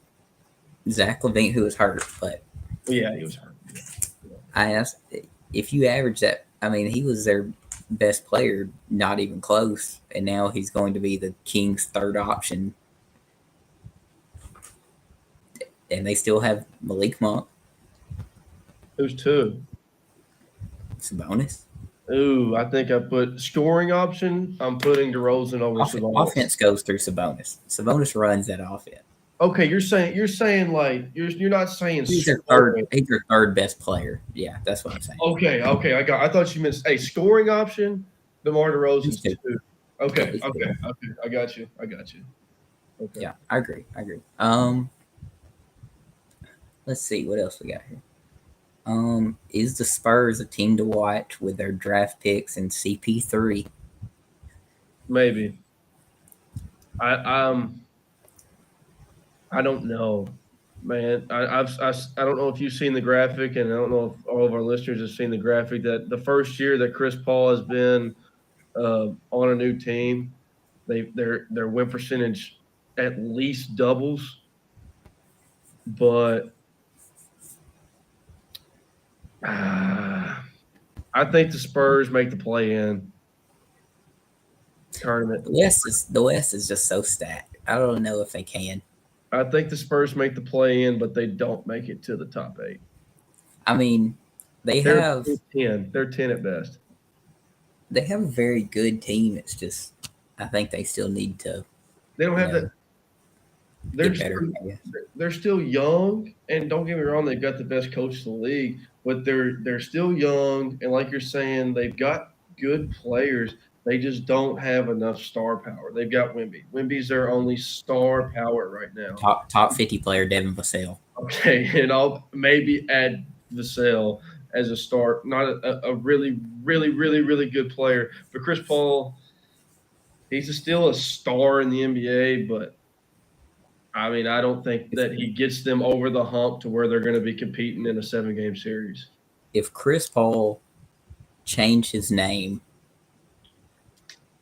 Zach LaVine, who was hurt, but yeah, he was hurt. Yeah. I asked if you average that. I mean, he was their best player, not even close, and now he's going to be the Kings' third option. And they still have Malik Monk. Who's two? Sabonis. Ooh, I think I put scoring option. I'm putting DeRozan over Sabonis. Offense goes through Sabonis. Sabonis runs that offense. Okay, you're saying like you're not saying he's their third best player. Yeah, that's what I'm saying. Okay. I thought you meant scoring option. DeMar DeRozan's two. Okay. I got you. Okay. Yeah, I agree. Let's see what else we got here. Is the Spurs a team to watch with their draft picks and CP3? Maybe. I don't know, man. I don't know if you've seen the graphic, and I don't know if all of our listeners have seen the graphic that the first year that Chris Paul has been on a new team, their win percentage at least doubles, but I think the Spurs make the play in. tournament. The West is just so stacked. I don't know if they can. I think the Spurs make the play in, but they don't make it to the top 8. I mean, They're 10. They're 10 at best. they have a very good team. It's just I think they still need to. They don't have that. They're Get better. they're still young, and don't get me wrong, they've got the best coach in the league, but they're still young, and like you're saying, they've got good players. They just don't have enough star power. They've got Wemby. Wemby's their only star power right now. Top 50 player Devin Vassell. Okay, and I'll maybe add Vassell as a start. Not a really, really, really, really good player, but Chris Paul, he's still a star in the NBA, but I mean, I don't think that he gets them over the hump to where they're going to be competing in a 7-game series. If Chris Paul changed his name,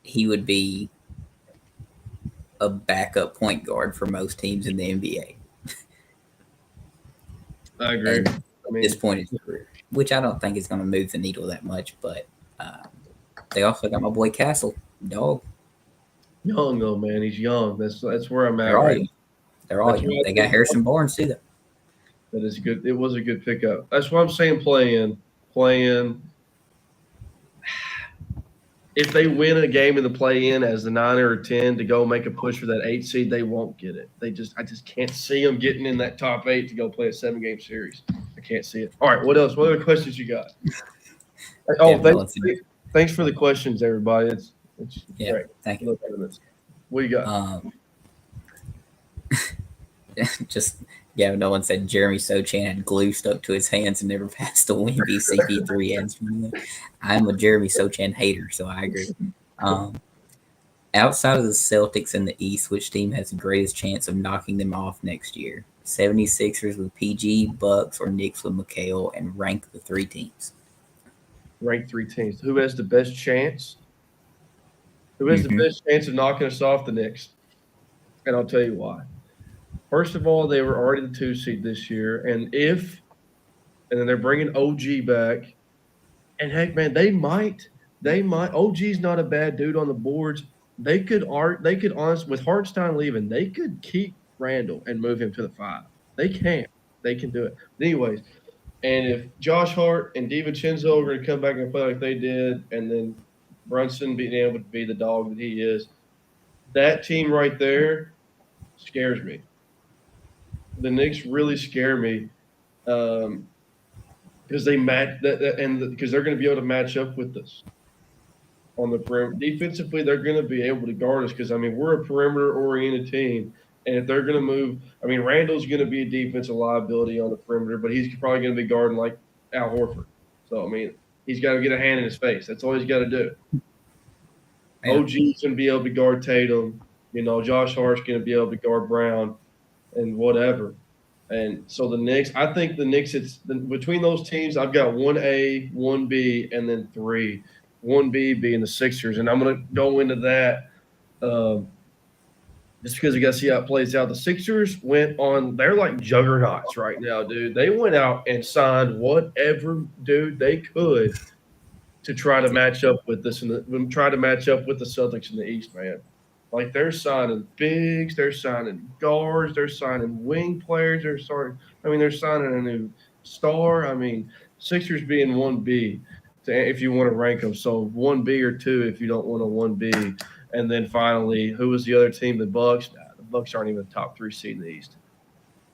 he would be a backup point guard for most teams in the NBA. I agree. At this point in his career, which I don't think is going to move the needle that much, but they also got my boy Castle, dog. Young though, man, he's young. That's where I'm at. They're all Right. young. They're all young. They got Harrison Barnes too. That is good. It was a good pickup. That's why I'm saying play-in. If they win a game in the play-in as the 9 or 10 to go make a push for that 8 seed, they won't get it. I just can't see them getting in that top 8 to go play a 7-game series. I can't see it. All right, what else? What other questions you got? Thanks for the questions, everybody. It's great. Thank you. What you got? No one said Jeremy Sochan had glue stuck to his hands and never passed a Wemby CP3 answer. I'm a Jeremy Sochan hater, so I agree. Outside of the Celtics in the East, which team has the greatest chance of knocking them off next year? 76ers with PG, Bucks, or Knicks with McHale, and rank the 3 teams. Rank 3 teams. Who has the best chance? Who has the best chance of knocking us off? The Knicks. And I'll tell you why. First of all, they were already the 2 seed this year, and then they're bringing OG back, and heck, man, they might. OG's not a bad dude on the boards. They could honestly, with Hartenstein leaving, they could keep Randall and move him to the 5. They can do it. But anyways, and if Josh Hart and DiVincenzo are going to come back and play like they did, and then Brunson being able to be the dog that he is, that team right there scares me. The Knicks really scare me because they match because they're going to be able to match up with us on the perimeter. Defensively, they're going to be able to guard us because, I mean, we're a perimeter-oriented team. And if they're going to move – I mean, Randall's going to be a defensive liability on the perimeter, but he's probably going to be guarding like Al Horford. So, I mean, he's got to get a hand in his face. That's all he's got to do. Man. OG's going to be able to guard Tatum. Josh Hart's going to be able to guard Brown and whatever. And so the Knicks – I think the Knicks, between those teams, I've got 1A, 1B, and then 3. 1B being the Sixers. And I'm going to go into that just because we got to see how it plays out. The Sixers they're like juggernauts right now, dude. They went out and signed whatever dude they could to try to match up with this and try to match up with the Celtics in the East, man. Like, they're signing bigs, they're signing guards, they're signing wing players, they're signing a new star. I mean, Sixers being 1B if you want to rank them. So 1B or 2 if you don't want a 1B. And then finally, who was the other team? The Bucks. Nah, the Bucks aren't even a top 3 seed in the East.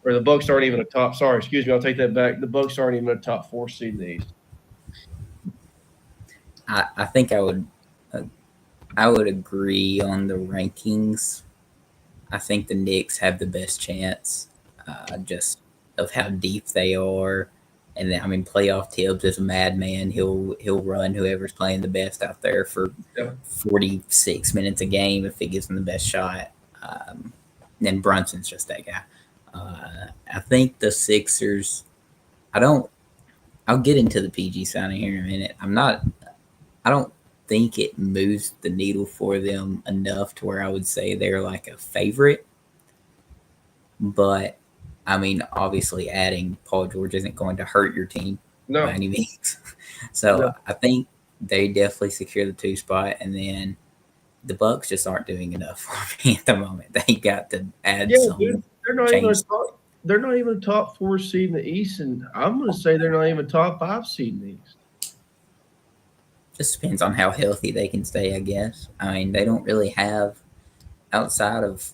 Or the Bucks aren't even I'll take that back. The Bucks aren't even a top 4 seed in the East. I think I would agree on the rankings. I think the Knicks have the best chance just of how deep they are. And then, I mean, playoff Tibbs is a madman. He'll run whoever's playing the best out there for 46 minutes a game if he gives them the best shot. Then Brunson's just that guy. I think the Sixers. I'll get into the PG signing here in a minute. I don't think it moves the needle for them enough to where I would say they're like a favorite. But I mean, obviously, adding Paul George isn't going to hurt your team by any means. So I think they definitely secure the 2 spot. And then the Bucks just aren't doing enough for me at the moment. They got to add Yeah, some dude, they're not even a change. top. They're not even a top 4 seed in the East, and I'm going to say they're not even a top 5 seed in the East. Just depends on how healthy they can stay, I guess. I mean, they don't really have outside of.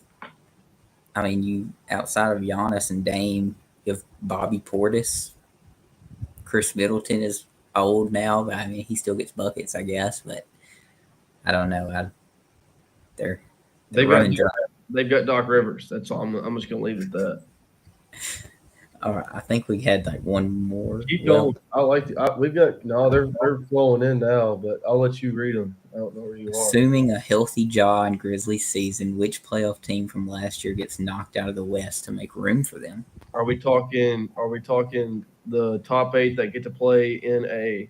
I mean, you outside of Giannis and Dame, you have Bobby Portis. Chris Middleton is old now, but I mean, he still gets buckets, I guess. But I don't know. They're They've got running dry. they've got Doc Rivers. That's all. I'm just going to leave it at that. All right, I think we had like one more. Keep Well, going. I like. We've got no. They're flowing in now, but I'll let you read them. I don't know where you are. assuming a healthy Jaw and Grizzlies season, which playoff team from last year gets knocked out of the West to make room for them? Are we talking? Are we talking the top 8 that get to play in a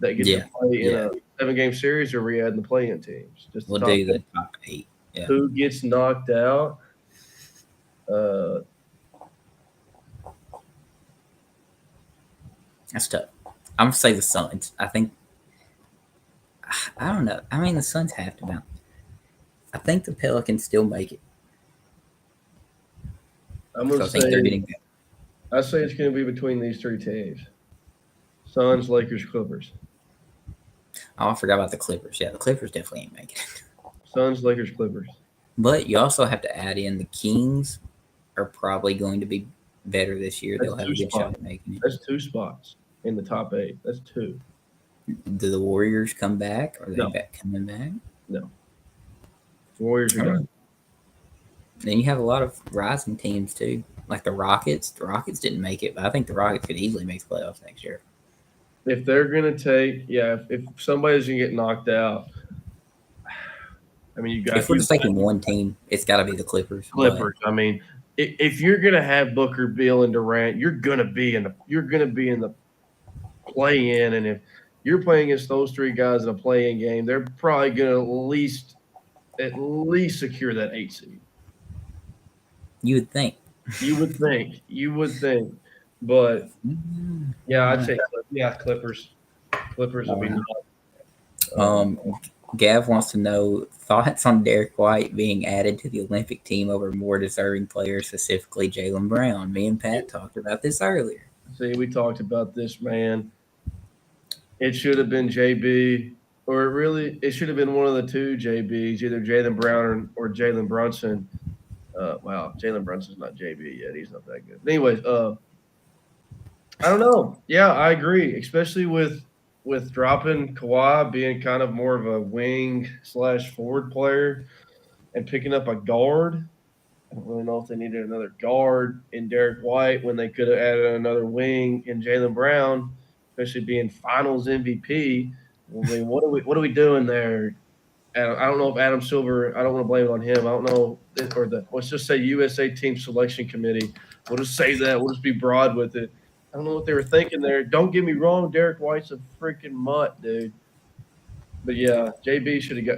Yeah, a 7-game series, or are we adding the play-in teams? Just the We'll top do the 8. top 8. Yeah. Who gets knocked out? That's tough. I'm gonna say the Suns. I think. I don't know. I mean, the Suns have to bounce. I think the Pelicans still make it. I'm So gonna I think they're say. getting good. I say it's going to be between these 3 teams: Suns, Lakers, Clippers. Oh, I forgot about the Clippers. Yeah, the Clippers definitely ain't making it. Suns, Lakers, Clippers. But you also have to add in the Kings are probably going to be better this year. That's They'll have 2 a good shot spots. at making it. That's 2 spots in the top 8. That's 2. Do the Warriors come back? Are they No. coming back? No. Warriors are All right. done. Then you have a lot of rising teams too, like the Rockets. The Rockets didn't make it, but I think the Rockets could easily make the playoffs next year. If they're going to take, if somebody's going to get knocked out, I mean, you got. If we're just taking one team, it's got to be the Clippers. Clippers. I mean, if you're gonna have Booker, Beal, and Durant, you're gonna be in the play-in, and if you're playing against those 3 guys in a play-in game, they're probably gonna at least secure that 8 seed. You would think. You would think, but yeah, I'd say Clippers. Clippers would be. Gav wants to know thoughts on Derek White being added to the Olympic team over more deserving players, specifically Jaylen Brown. Me and Pat talked about this earlier. See, we talked about this, man. It should have been JB, or it should have been one of the 2 JBs, either Jaylen Brown or Jalen Brunson. Wow, Jalen Brunson's not JB yet. He's not that good. But anyways, I don't know. Yeah, I agree, especially with dropping Kawhi, being kind of more of a wing/forward player, and picking up a guard. I don't really know if they needed another guard in Derek White when they could have added another wing in Jaylen Brown, especially being Finals MVP. I mean, what are we doing there? I don't know if Adam Silver. I don't want to blame it on him. I don't know, let's just say USA Team Selection Committee. We'll just say that. We'll just be broad with it. I don't know what they were thinking there. Don't get me wrong, Derek White's a freaking mutt, dude. But yeah, JB should have got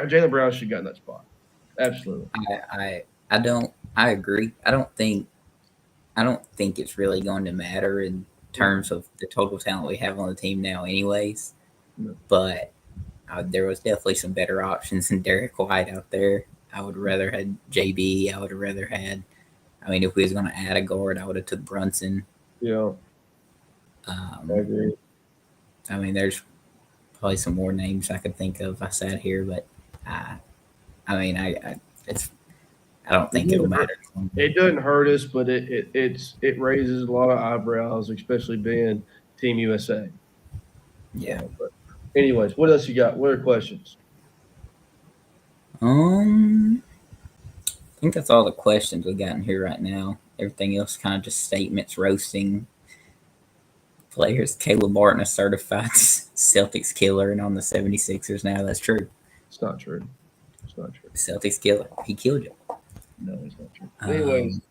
Jaylen Brown should have gotten that spot. Absolutely. I agree. I don't think it's really going to matter in terms of the total talent we have on the team now, anyways. No. But there was definitely some better options than Derek White out there. I would rather had JB. I would have rather had. I mean, if we was going to add a guard, I would have took Brunson. Yeah, I agree. I mean, there's probably some more names I could think of. I sat here, but I don't think it'll matter. It doesn't hurt us, but it raises a lot of eyebrows, especially being Team USA. Yeah. But anyways, what else you got? What are questions? I think that's all the questions we got in here right now. Everything else kind of just statements, roasting players. Caleb Martin, a certified Celtics killer, and on the 76ers now. That's true. It's not true. Celtics killer. He killed you. No, it's not true. Anyways.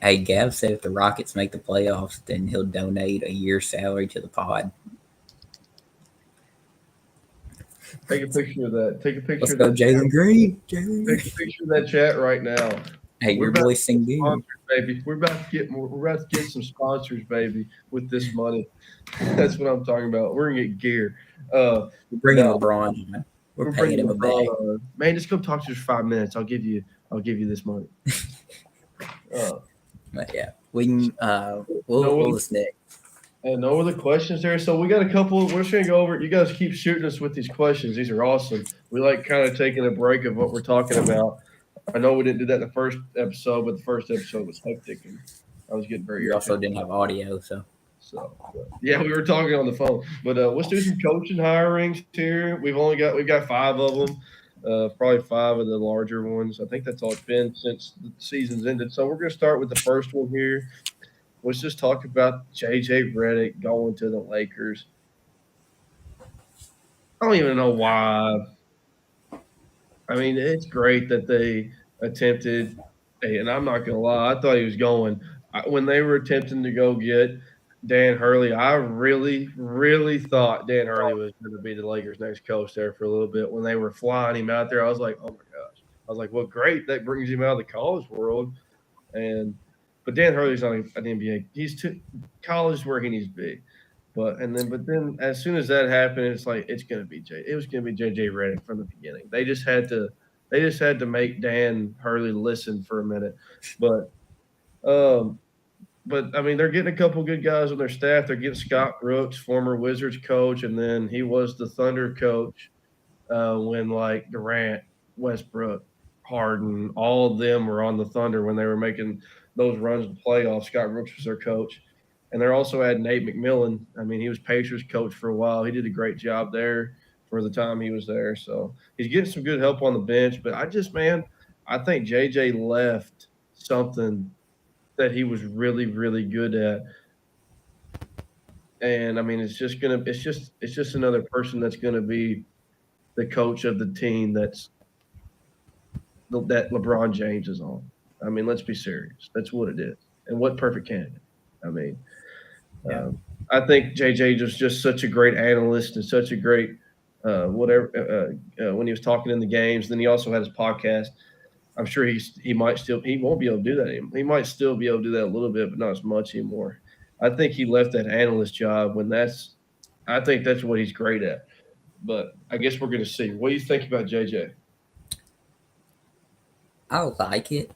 Hey, Gav said if the Rockets make the playoffs, then he'll donate a year's salary to the pod. Take a picture of that. Take a picture. Let's go, Jalen Green. Take a picture of that chat right now. Hey, your boy sing good, baby. We're about to get some sponsors, baby, with this money. That's what I'm talking about. We're gonna get gear. We're bringing LeBron. We're bringing paying him a bag. LeBron on. Man, just come talk to us for 5 minutes. I'll give you this money. But yeah, we can. We'll listen next. And no other questions there. So we got a couple. We're just gonna go over. You guys keep shooting us with these questions. These are awesome. We like kind of taking a break of what we're talking about. I know we didn't do that in the first episode, but the first episode was hectic, and I was getting very. We also didn't have audio, so. Yeah, we were talking on the phone. But let's do some coaching hirings here. We've got 5 of them. Probably 5 of the larger ones. I think that's all it's been since the season's ended. So we're gonna start with the first one here. Let's just talk about JJ Redick going to the Lakers. I don't even know why. I mean, it's great that they attempted, and I'm not gonna lie, I thought he was going when they were attempting to go get Dan Hurley. I really, really thought Dan Hurley was going to be the Lakers' next coach there for a little bit. When they were flying him out there, I was like, oh my gosh! I was like, well, great, that brings him out of the college world, but Dan Hurley's not an NBA. He's too college is where he needs to be. But then as soon as that happened, it's like it was gonna be JJ Redick from the beginning. They just had to make Dan Hurley listen for a minute. But I mean they're getting a couple good guys on their staff. They're getting Scott Brooks, former Wizards coach, and then he was the Thunder coach when like Durant, Westbrook, Harden, all of them were on the Thunder when they were making those runs in the playoffs. Scott Brooks was their coach. And they're also adding Nate McMillan. I mean, he was Pacers coach for a while. He did a great job there for the time he was there. So he's getting some good help on the bench. But I think JJ left something that he was really, really good at. And I mean, it's just another person that's gonna be the coach of the team that LeBron James is on. I mean, let's be serious. That's what it is. And what perfect candidate. I mean, Yeah. I think JJ was just such a great analyst and such a great when he was talking in the games. Then he also had his podcast. I'm sure he won't be able to do that anymore. He might still be able to do that a little bit, but not as much anymore. I think he left that analyst job I think that's what he's great at. But I guess we're going to see. What do you think about JJ? I like it.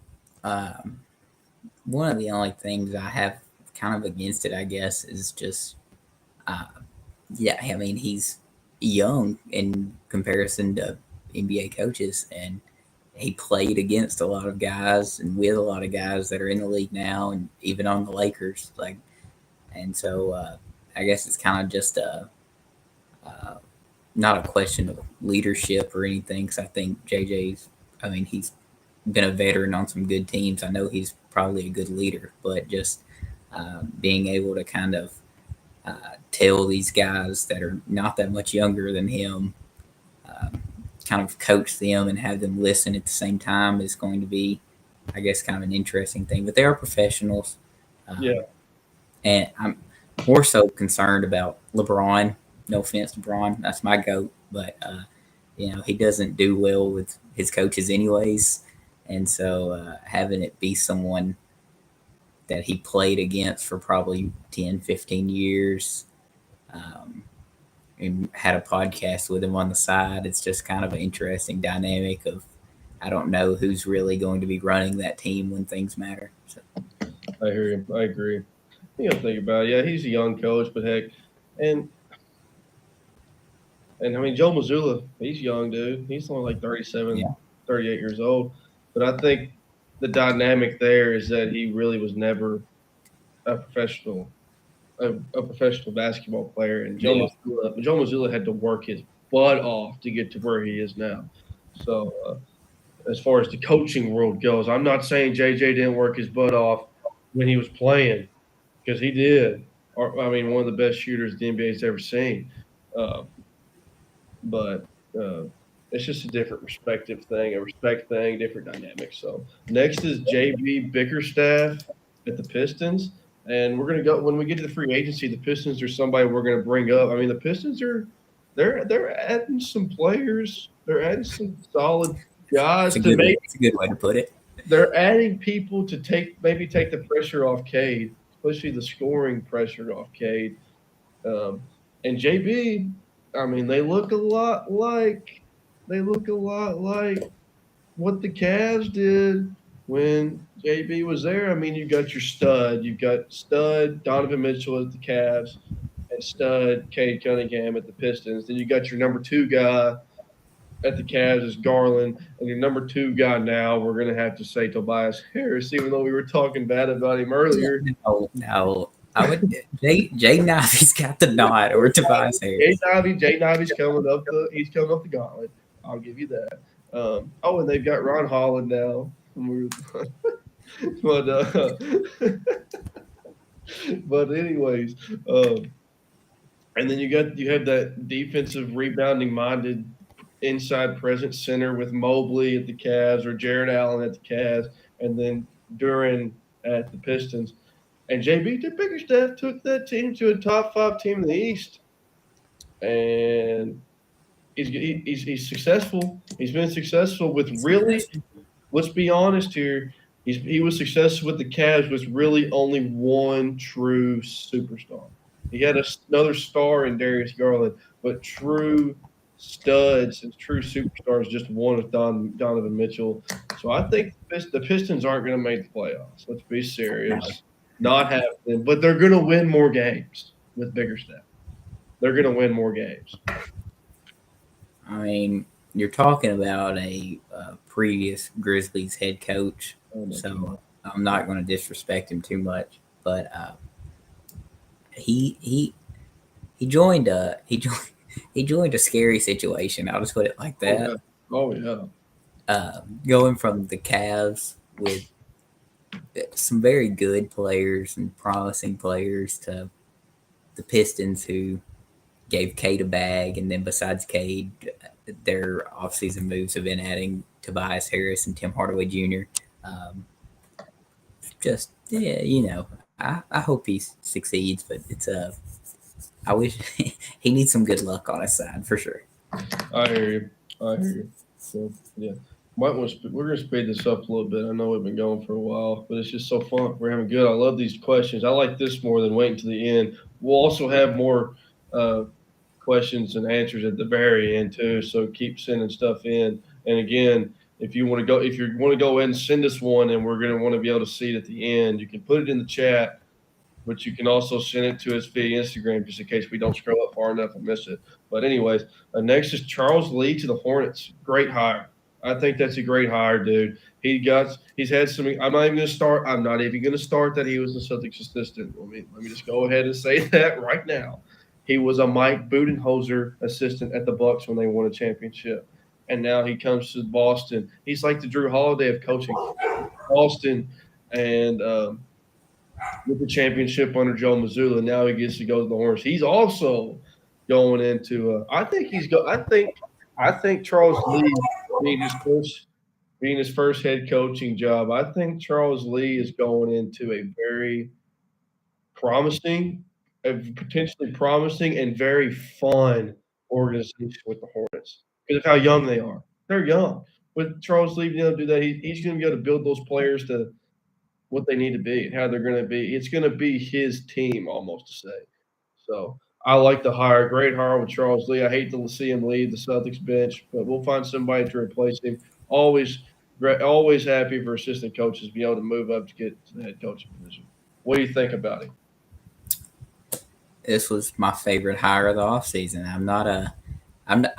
One of the only things I have kind of against it, I guess, is just, yeah, I mean, he's young in comparison to NBA coaches, and he played against a lot of guys and with a lot of guys that are in the league now, and even on the Lakers. And so I guess it's kind of just not a question of leadership or anything, because I think he's been a veteran on some good teams. I know he's probably a good leader, but just being able to kind of tell these guys that are not that much younger than him, kind of coach them and have them listen at the same time is going to be, I guess, kind of an interesting thing. But they are professionals. Yeah. And I'm more so concerned about LeBron. No offense to LeBron, that's my GOAT, but he doesn't do well with his coaches anyways. And so having it be someone that he played against for probably 10, 15 years, and had a podcast with him on the side, it's just kind of an interesting dynamic of, I don't know who's really going to be running that team when things matter. So. I hear you. I agree. You got to think about it. Yeah, he's a young coach, but heck, and I mean, Joe Mazzulla, he's young, dude. He's only like 37, 38 years old. But I think the dynamic there is that he really was never a professional basketball player. And Joe Mazzulla had to work his butt off to get to where he is now. So as far as the coaching world goes, I'm not saying JJ didn't work his butt off when he was playing, because he did. I mean, one of the best shooters the NBA's ever seen. But it's just a different respect thing, different dynamics. So next is JB Bickerstaff at the Pistons. And we're going to go, when we get to the free agency, the Pistons are somebody we're going to bring up. I mean, the Pistons they're adding some players. They're adding some solid guys. It's a good way to put it. They're adding people to maybe take the pressure off Cade, especially the scoring pressure off Cade. And JB, I mean, they look a lot like a lot like what the Cavs did when JB was there. I mean, you got your stud. You've got stud Donovan Mitchell at the Cavs and stud Cade Cunningham at the Pistons. Then you got your number two guy at the Cavs is Garland, and your number two guy now, we're going to have to say Tobias Harris, even though we were talking bad about him earlier. No. I would Jay Ivy's got the nod or Tobias Harris. Jay Ivy's coming up the gauntlet. I'll give you that. And they've got Ron Holland now. but but anyways, and then you have that defensive rebounding minded inside presence center with Mobley at the Cavs or Jared Allen at the Cavs, and then Duran at the Pistons. And JB Bickerstaff took that team to a top 5 team in the East, and he's successful. He's been successful with really. Let's be honest here. He was successful with the Cavs with really only one true superstar. He had another star in Darius Garland, but true studs and true superstars just one with Donovan Mitchell. So I think the Pistons aren't going to make the playoffs. Let's be serious. Not happening, but they're going to win more games with Bickerstaff. They're going to win more games. I mean, you're talking about a previous Grizzlies head coach, so I'm not going to disrespect him too much. But he joined a scary situation. I'll just put it like that. Oh yeah. Going from the Cavs with some very good players and promising players to the Pistons, who gave Cade a bag, and then besides Cade, their offseason moves have been adding Tobias Harris and Tim Hardaway Jr. I hope he succeeds, but I wish he needs some good luck on his side for sure. I hear you. So yeah, we're gonna speed this up a little bit. I know we've been going for a while, but it's just so fun. We're having good. I love these questions. I like this more than waiting to the end. We'll also have more questions and answers at the very end too. So keep sending stuff in. And again, if you want to go ahead and send us one, and we're going to want to be able to see it at the end, you can put it in the chat, but you can also send it to us via Instagram just in case we don't scroll up far enough and miss it. But anyways, next is Charles Lee to the Hornets. Great hire. I think that's a great hire, dude. He's had some. I'm not even going to start that he was the Celtics assistant. Let me just go ahead and say that right now. He was a Mike Budenholzer assistant at the Bucks when they won a championship, and now he comes to Boston. He's like the Drew Holiday of coaching. Boston, and with the championship under Joe Mazzulla, now he gets to go to the Hornets. He's also going into. I think Charles Lee being his first head coaching job. I think Charles Lee is going into a very potentially promising and very fun organization with the Hornets because of how young they are. They're young. With Charles Lee being able to do that, he's going to be able to build those players to what they need to be and how they're going to be. It's going to be his team almost to say. So I like the hire. Great hire with Charles Lee. I hate to see him leave the Celtics bench, but we'll find somebody to replace him. Always happy for assistant coaches to be able to move up to get to the head coaching position. What do you think about him? This was my favorite hire of the offseason. I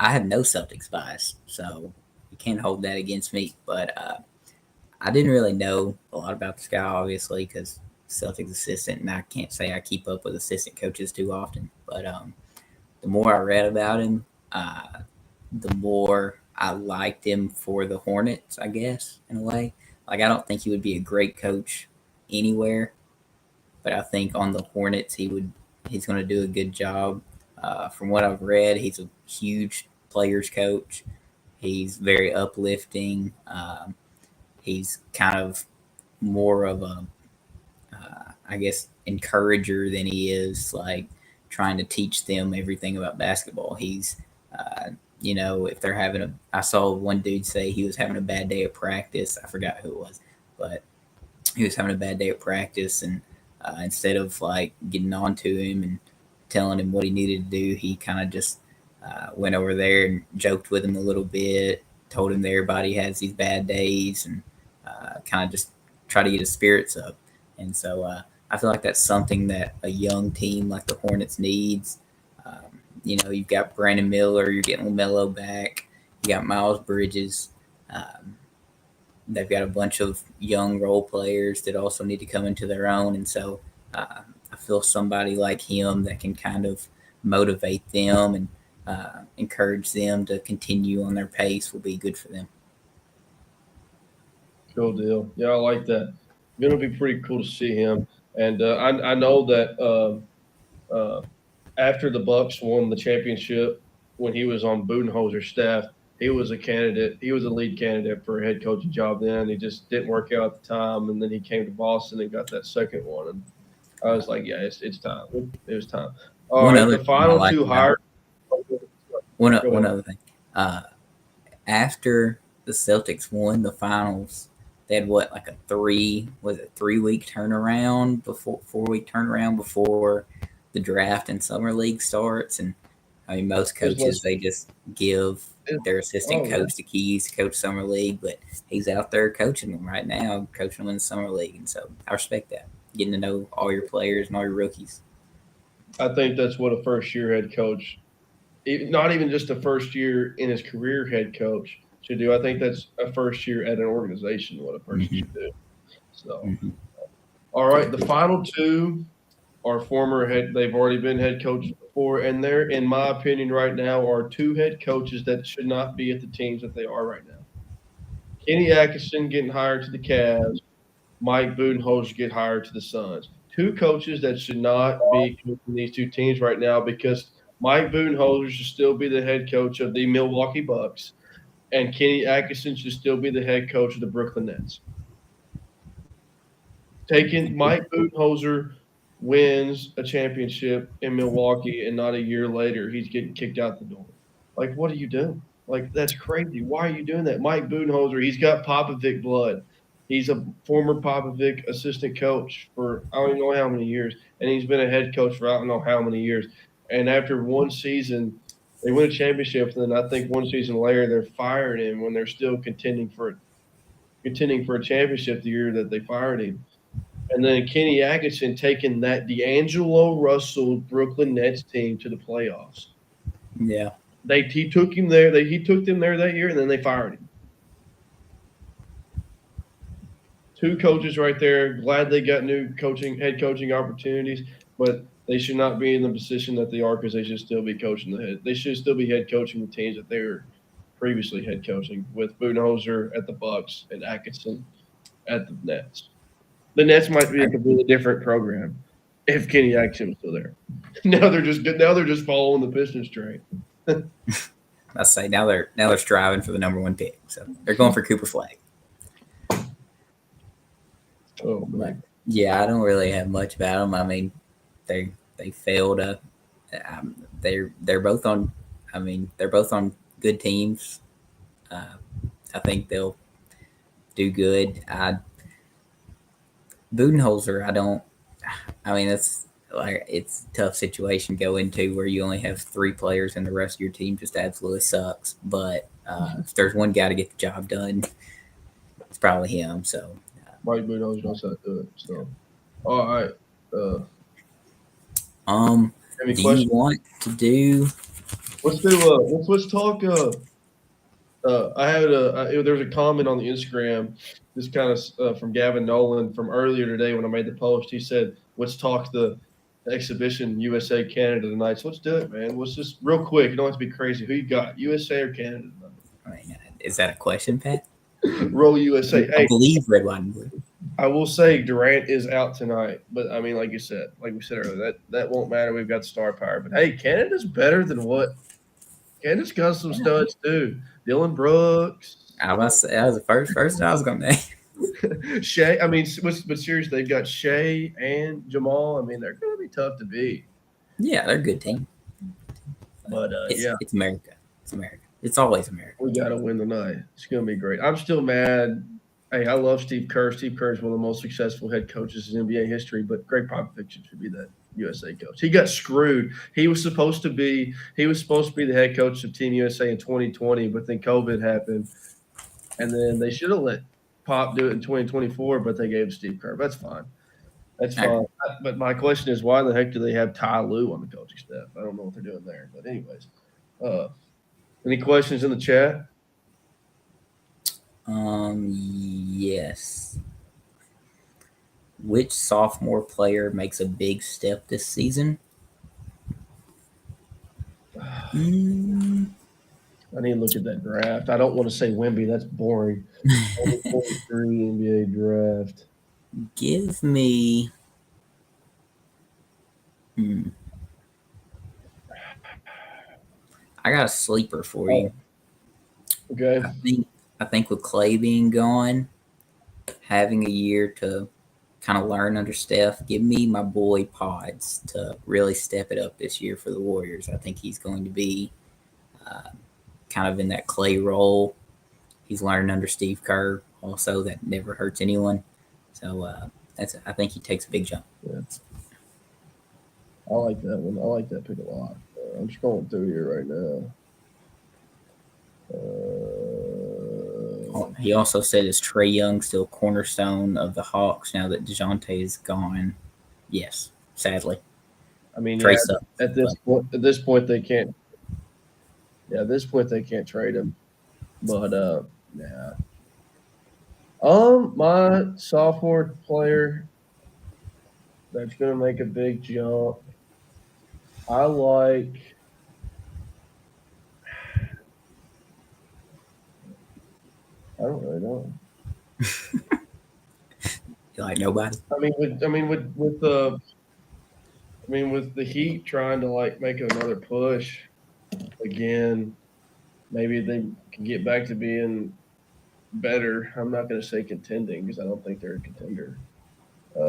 have no Celtics bias, so you can't hold that against me. But I didn't really know a lot about this guy, obviously, because Celtics assistant, and I can't say I keep up with assistant coaches too often. But the more I read about him, the more I liked him for the Hornets, I guess, in a way. Like, I don't think he would be a great coach anywhere, but I think on the Hornets he's going to do a good job. From what I've read, he's a huge players coach. He's very uplifting. He's kind of more of a, I guess, encourager than he is like trying to teach them everything about basketball. He's, if they're I saw one dude say he was having a bad day at practice. I forgot who it was, but he was having a bad day at practice, and instead of like getting on to him and telling him what he needed to do, he kind of just Went over there and joked with him a little bit, told him that everybody has these bad days, and kind of just try to get his spirits up. And so I feel like that's something that a young team like the Hornets needs. You've got Brandon Miller, you're getting LaMelo back, you got Miles Bridges. They've got a bunch of young role players that also need to come into their own. And so I feel somebody like him that can kind of motivate them and encourage them to continue on their pace will be good for them. Cool deal. Yeah, I like that. Going to be pretty cool to see him. And I know that after the Bucks won the championship, when he was on Budenholzer's staff, he was a candidate. He was a lead candidate for a head coaching job then. He just didn't work out at the time, and then he came to Boston and got that second one. And I was like, yeah, it's time. It was time. All right, the final two hires. One other thing. After the Celtics won the finals, they had like a 3-week turnaround before 4-week turnaround before the draft and summer league starts. And I mean, most coaches, they just give their assistant coach the keys to coach summer league, but he's out there coaching them right now, coaching them in the summer league. And so I respect that, getting to know all your players and all your rookies. I think that's what a first-year head coach, not even just a first year in his career head coach, should do. I think that's a first year at an organization, what a person should do. So, all right, the final two are they've already been head coaches before, and they're, in my opinion, right now, are two head coaches that should not be at the teams that they are right now. Kenny Atkinson getting hired to the Cavs, Mike Budenholzer get hired to the Suns. Two coaches that should not be coaching these two teams right now, because Mike Budenholzer should still be the head coach of the Milwaukee Bucks, and Kenny Atkinson should still be the head coach of the Brooklyn Nets. Taking Mike Budenholzer wins a championship in Milwaukee, and not a year later he's getting kicked out the door. Like, what are you doing? Like, that's crazy. Why are you doing that? Mike Budenholzer, he's got Popovich blood. He's a former Popovich assistant coach for I don't even know how many years, and he's been a head coach for I don't know how many years. And after one season, they win a championship, and then I think one season later they're firing him when they're still contending for a championship the year that they fired him. And then Kenny Atkinson taking that D'Angelo Russell Brooklyn Nets team to the playoffs. Yeah. He took him there. He took them there that year, and then they fired him. Two coaches right there. Glad they got new head coaching opportunities, but they should not be in the position that they are, because they should still be coaching they should still be head coaching the teams that they were previously head coaching, with Budenholzer at the Bucks and Atkinson at the Nets. The Nets might be a completely different program if Kenny Atkinson was still there. Now they're just following the Pistons train. I say now they're striving for the number one pick, so they're going for Cooper Flag. Oh man. Yeah, I don't really have much about them. I mean, they failed. They're both on. I mean, they're both on good teams. I think they'll do good. Budenholzer, I mean, it's a tough situation to go into where you only have 3 players and the rest of your team just absolutely sucks. But if there's one guy to get the job done, it's probably him. So Mike Budenholzer knows how to do it. So, all right. Do you want to do? Let's talk. I had there's a comment on the Instagram, this kind of from Gavin Nolan from earlier today when I made the post. He said, "Let's talk the exhibition USA Canada tonight." So let's do it, man. Let's just real quick. You don't have to be crazy. Who you got, USA or Canada tonight? I mean, is that a question, Pat? Roll USA. I believe red, white, and blue. I will say Durant is out tonight, but I mean, like we said earlier, that won't matter. We've got star power. But hey, Canada's better than what? Canada's got some studs too. Dylan Brooks. I was say that was the first person I was going to name. Shea. I mean, but seriously, they've got Shea and Jamal. I mean, they're going to be tough to beat. Yeah, they're a good team. But it's America. It's America. It's always America. We got to win tonight. It's going to be great. I'm still mad. Hey, I love Steve Kerr. Steve Kerr is one of the most successful head coaches in NBA history, but Greg Popovich should be that USA coach. He got screwed. He was supposed to be the head coach of Team USA in 2020, but then COVID happened, and then they should have let Pop do it in 2024, but they gave Steve Kerr. That's fine. That's fine. But my question is, why the heck do they have Ty Lue on the coaching staff? I don't know what they're doing there. But anyways, any questions in the chat? Yes. Which sophomore player makes a big step this season? I need to look at that draft. I don't want to say Wemby. That's boring. 23 NBA draft. Give me. I got a sleeper for you. Okay. I think with Clay being gone, having a year to kind of learn under Steph, give me my boy Pods to really step it up this year for the Warriors. I think he's going to be kind of in that Clay role. He's learned under Steve Kerr also. That never hurts anyone. So I think he takes a big jump. Yeah. I like that one. I like that pick a lot. I'm scrolling through here right now. He also said, is Trae Young still cornerstone of the Hawks now that DeJounte is gone? Yes, sadly. I mean, at this point, they can't. Yeah, at this point, they can't trade him. But yeah. My sophomore player that's going to make a big jump. I like. I don't really know. You like nobody? With the Heat trying to like make another push again, maybe they can get back to being better. I'm not going to say contending because I don't think they're a contender. I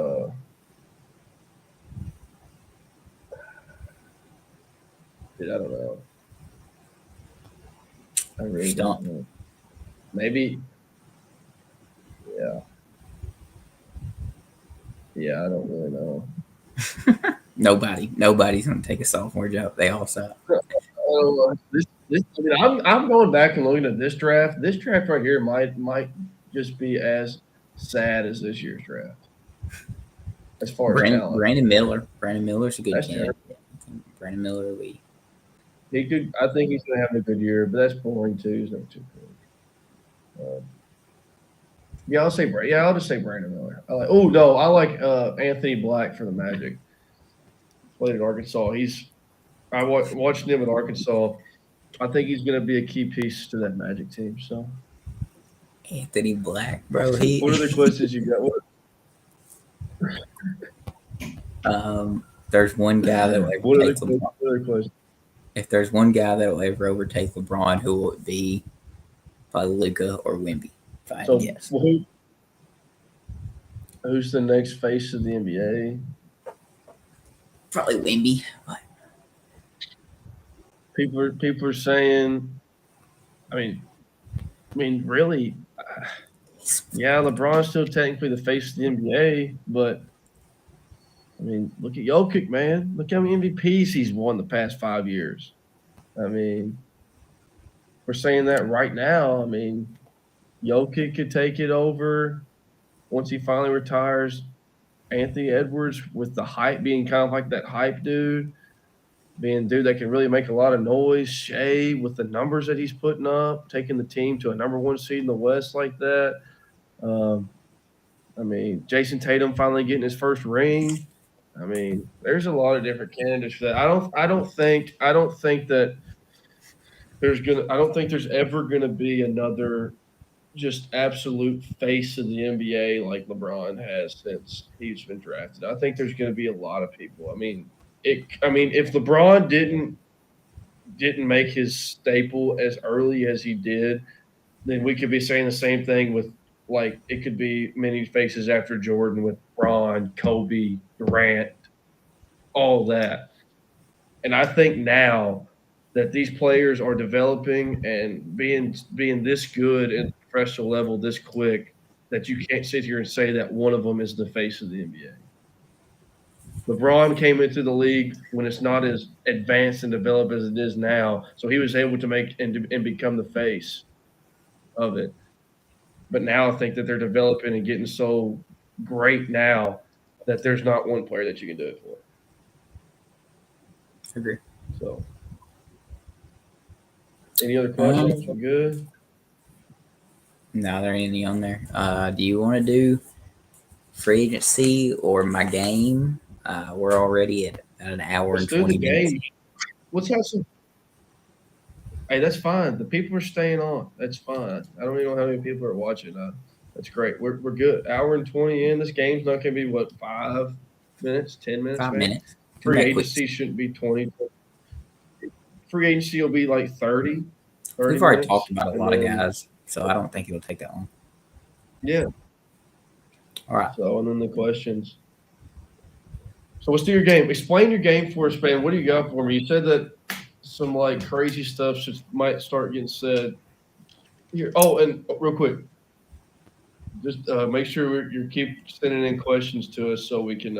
don't know. I really don't know. Maybe. Yeah. Yeah, I don't really know. Nobody's going to take a sophomore job. They all suck. I'm going back and looking at this draft. This draft right here might just be as sad as this year's draft. As far as talent. Brandon Miller's a good candidate. Brandon Miller, he could. I think he's going to have a good year, but that's boring too. He's not too good. I'll just say Brandon Miller. I like Anthony Black for the Magic. Played at Arkansas. I watched him at Arkansas. I think he's going to be a key piece to that Magic team. So, Anthony Black, bro. What other questions you got? There's one guy that will overtake LeBron. If there's one guy that will ever overtake LeBron, who will it be? Probably Luka or Wemby. Yes. Who's the next face of the NBA? Probably Wemby. But people are saying, I mean, really, yeah, LeBron's still technically the face of the NBA, but I mean, look at Jokic, man. Look how many MVPs he's won the past 5 years. I mean, we're saying that right now. I mean, Jokic could take it over once he finally retires. Anthony Edwards, with the hype, being kind of like that hype dude, being a dude that can really make a lot of noise. Shea, with the numbers that he's putting up, taking the team to a number 1 seed in the West like that. Jason Tatum finally getting his first ring. I mean, there's a lot of different candidates for that. I don't think that there's ever gonna be another just absolute face of the NBA like LeBron has since he's been drafted. I think there's gonna be a lot of people. If LeBron didn't make his staple as early as he did, then we could be saying the same thing with, like, it could be many faces after Jordan with Bron, Kobe, Durant, all that. And I think now that these players are developing and being this good at the professional level this quick, that you can't sit here and say that one of them is the face of the NBA. LeBron came into the league when it's not as advanced and developed as it is now, so he was able to make and become the face of it. But now I think that they're developing and getting so great now that there's not one player that you can do it for. Agree. So, any other questions? We're good. No, there ain't any on there. Do you want to do free agency or my game? We're already at an hour Let's and do the 20 minutes. game. Let's have some. Hey, that's fine. The people are staying on. That's fine. I don't even know how many people are watching. That's great. We're good. Hour and 20 in. This game's not going to be, what, 5 minutes, 10 minutes? 5 maybe? minutes. Free Make quick. agency shouldn't be 20. Free agency will be like 30. 30 We've already minutes, talked about a and lot of then- guys, so I don't think it'll take that long. Yeah. All right. So, and then the questions. So let's do your game. Explain your game for us, man. What do you got for me? You said that some like crazy stuff might start getting said here. Oh, and real quick, just make sure you keep sending in questions to us so we can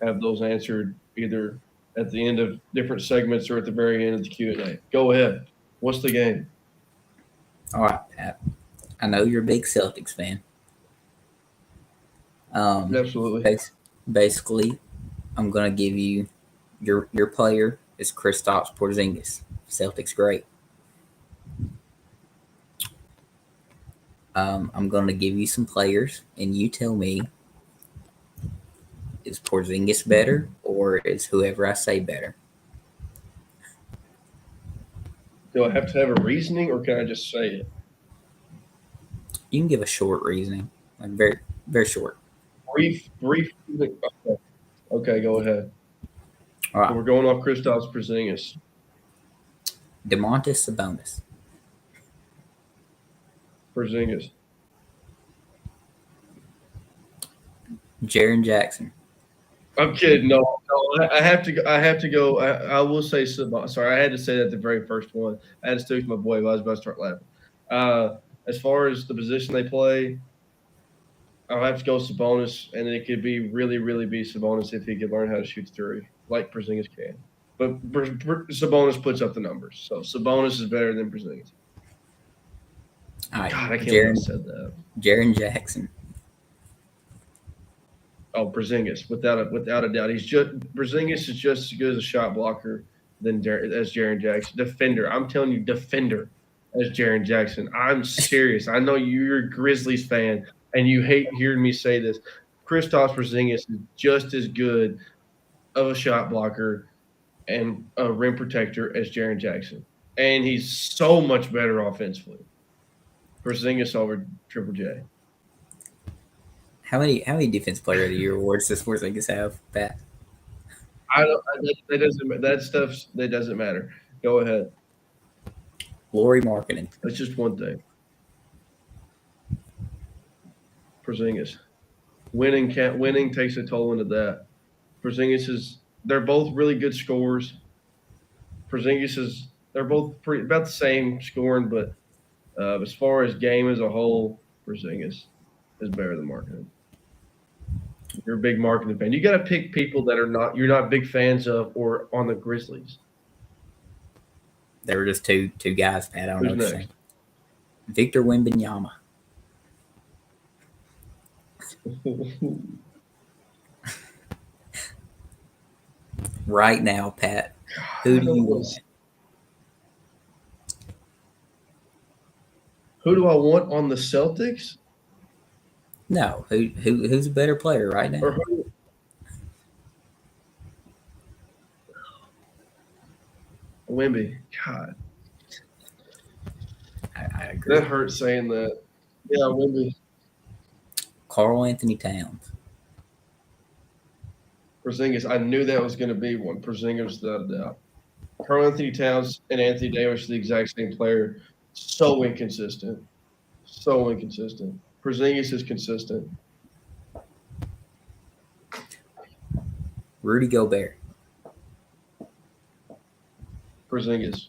have those answered either at the end of different segments or at the very end of the Q&A. Go ahead. What's the game? All right, Pat. I know you're a big Celtics fan. Absolutely. Basically, I'm gonna give you your player is Kristaps Porzingis. Celtics great. I'm gonna give you some players, and you tell me, is Porzingis better or is whoever I say better? Do I have to have a reasoning or can I just say it? You can give a short reasoning, like very very short. Brief. Okay, go ahead. All right, So we're going off Kristaps Porzingis. Domantas Sabonis, Porzingis. Jaren Jackson, I'm kidding. No, I have to. I have to go. I will say Sabonis. Sorry, I had to say that the very first one. I had to stick with my boy. But I was about to start laughing. As far as the position they play, I'll have to go Sabonis, and it could be really be Sabonis if he could learn how to shoot the three, like Porzingis can. But Sabonis puts up the numbers, so Sabonis is better than Porzingis. all right, God, I can't believe I said that. Jaren Jackson, Oh, Porzingis, without a doubt. Porzingis is just as good as a shot blocker as Jaren Jackson. Defender, I'm telling you, defender as Jaren Jackson. I'm serious. I know you're a Grizzlies fan and you hate hearing me say this. Kristaps Porzingis is just as good of a shot blocker and a rim protector as Jaren Jackson, and he's so much better offensively. Porzingis over Triple J. How many Defense Player of the Year awards does Porzingis have, Pat? That doesn't matter. Go ahead. Lauri Markkanen, That's just one thing. Porzingis. Winning takes a toll into that. They're both really good scorers. They're both about the same scoring, but as far as game as a whole, Porzingis is better than Markkanen. You're a big Markkanen fan. You got to pick people that you're not big fans of or on the Grizzlies. There were just two guys, Pat. I don't know Who's what to next? say. Victor Wembanyama. Right now, Pat, who do you want? Who do I want on the Celtics? No, who's a better player right Or now? who? Wemby. God, I agree. that hurts saying that. Yeah, Wemby. Karl Anthony Towns. Porzingis. I knew that was going to be one. Porzingis, without a doubt. Karl Anthony Towns and Anthony Davis are the exact same player. So inconsistent. Porzingis is consistent. Rudy Gobert. Porzingis.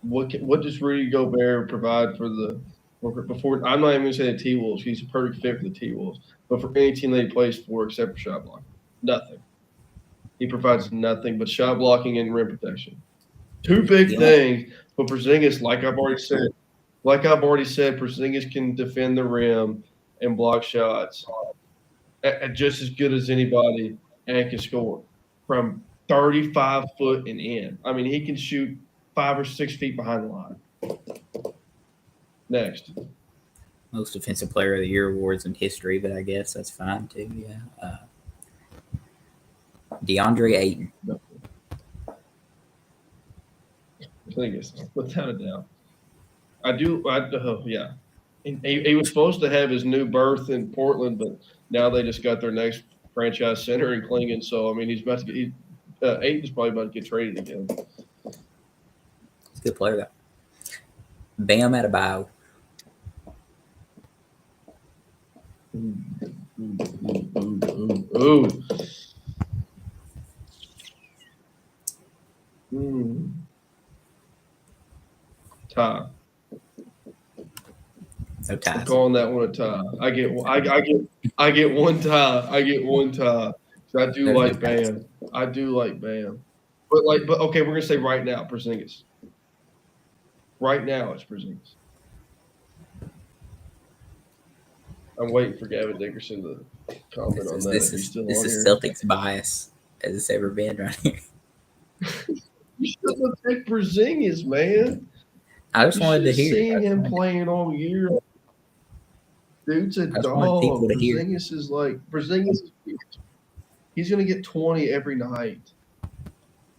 What does Rudy Gobert provide before? I'm not even going to say the T Wolves. He's a perfect fit for the T Wolves, but for any team that he plays for, except for shot block, nothing. He provides nothing but shot blocking and rim protection. Two big The only, things, but Porzingis, Porzingis can defend the rim and block shots at just as good as anybody and can score from 35 foot and in. I mean, he can shoot 5 or 6 feet behind the line. Next. most defensive player of the year awards in history, but I guess that's fine too. Yeah. DeAndre Ayton. Porzingis, without a doubt. Yeah. He was supposed to have his new berth in Portland, but now they just got their next franchise center in Klingon. So, I mean, he's about to get Aiton's probably about to get traded again. He's a good player, though. Bam Adebayo. Tie. No ties. I'm calling that one a tie. I get one tie. I get one tie. I do There's like no Bam. I do like Bam. But okay, we're gonna say right now, Porzingis. Right now, it's Porzingis. I'm waiting for Gavin Dickerson to comment on that. This is Celtics bias as it's ever been right here. You still gonna take Porzingis, man. I just wanted to hear. Seeing him playing all year. Dude's a dog. Porzingis is like he's gonna get 20 every night.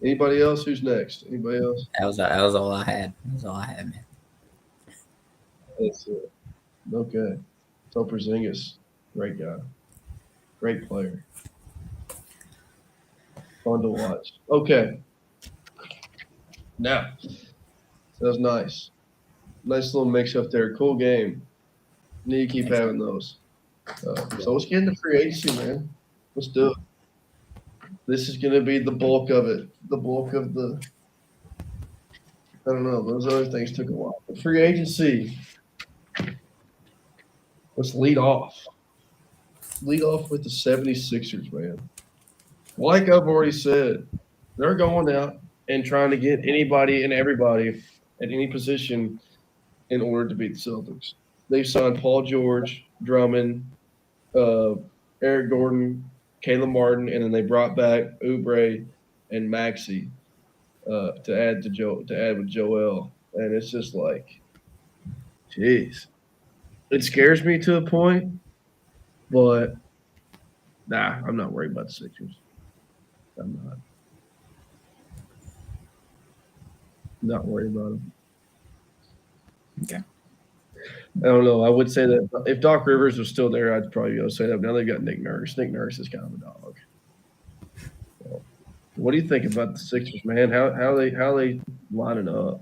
Anybody else? Who's next? Anybody else? That was all I had. That was all I had, man. That's it. Okay. So Porzingis, great guy, great player, fun to watch. Okay. Now, that was nice. Nice little mix up there. Cool game. Need to keep having those. So let's get into free agency, man. Let's do it. This is going to be the bulk of it. The bulk of the. I don't know. Those other things took a while. But free agency. Let's lead off. Lead off with the 76ers, man. Like I've already said, they're going out and trying to get anybody and everybody at any position in order to beat the Celtics. They've signed Paul George, Drummond, Eric Gordon, Caleb Martin, and then they brought back Oubre and Maxey to add with Joel. And it's just like, jeez. It scares me to a point, but nah, I'm not worried about the Sixers. I'm not worried about them. Okay. I don't know. I would say that if Doc Rivers was still there, I'd probably be able to say that. Now they've got Nick Nurse. Nick Nurse is kind of a dog. So, what do you think about the Sixers, man? How they lining up?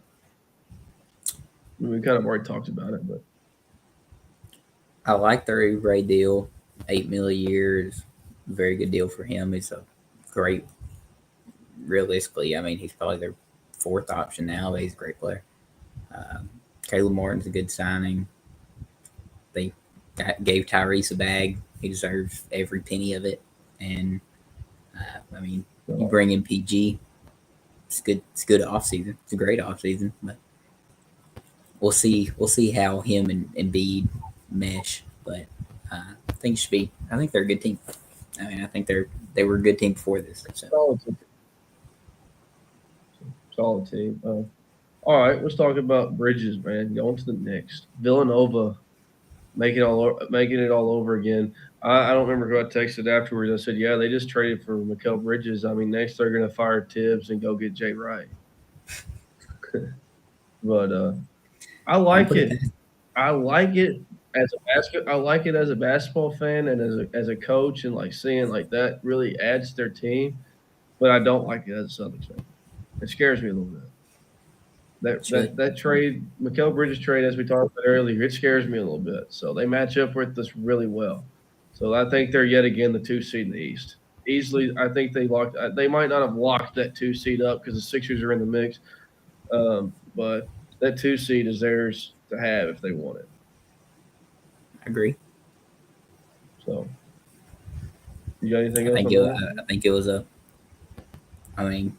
I mean, we kind of already talked about it, but I like their Oubre deal. $8 million a year is a very good deal for him. He's a great. Realistically, I mean, he's probably their fourth option now, but he's a great player. Caleb Martin's a good signing. They gave Tyrese a bag. He deserves every penny of it. And, I mean, you bring in PG. It's good. It's a good offseason. It's a great offseason. But we'll see how him and Embiid mesh. But I think they're a good team. I mean, I think they were a good team before this. So. Solid team. All right, let's talk about Bridges, man. Going to the Knicks. Villanova making it all over again. I don't remember who I texted afterwards. I said, yeah, they just traded for Mikal Bridges. I mean, next they're going to fire Tibbs and go get Jay Wright. But I like it. I like it as a basketball fan and as a coach, and like seeing like that really adds to their team. But I don't like it as a Celtics fan. It scares me a little bit. That trade, Mikal Bridges trade, as we talked about earlier, it scares me a little bit. So they match up with us really well. So I think they're yet again the 2 seed in the East. Easily, I think they might not have locked that 2 seed up because the Sixers are in the mix. But that 2 seed is theirs to have if they want it. I agree. So, you got anything else? I think it was a I mean,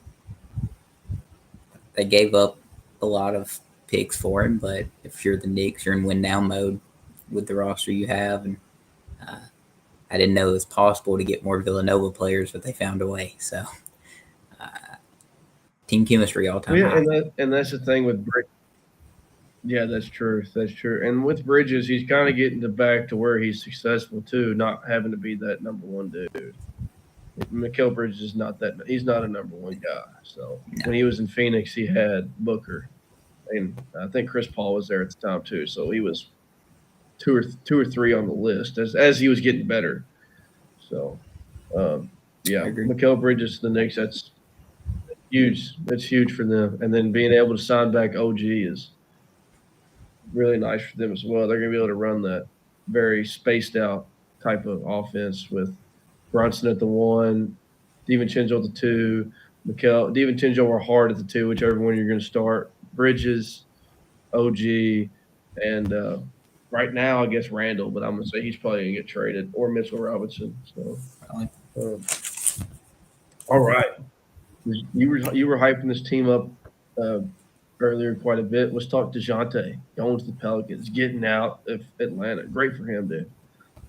they gave up a lot of picks for him, but if you're the Knicks, you're in win now mode with the roster you have. And uh, I didn't know it was possible to get more Villanova players, but they found a way. So uh, team chemistry all Well, time yeah, high. and that's the thing with yeah, that's true. That's true. And with Bridges, he's kind of getting to back to where he's successful too, not having to be that number one dude. Mikal Bridges is not that. He's not a number one guy. So No, when he was in Phoenix, he had Booker, and I think Chris Paul was there at the time too. So he was two or three on the list as he was getting better. So I yeah, agree. Mikal Bridges, the Knicks. That's huge. That's huge for them. And then being able to sign back OG is really nice for them as well. They're going to be able to run that very spaced out type of offense with Brunson at the one, DiVincenzo at the two, DiVincenzo or Hart at the two, whichever one you're going to start. Bridges, OG, and right now I guess Randall, but I'm going to say he's probably going to get traded or Mitchell Robinson. So, Really. um, all right, you were hyping this team up uh, earlier quite a bit. Let's talk DeJounte going to the Pelicans, getting out of Atlanta. Great for him, dude.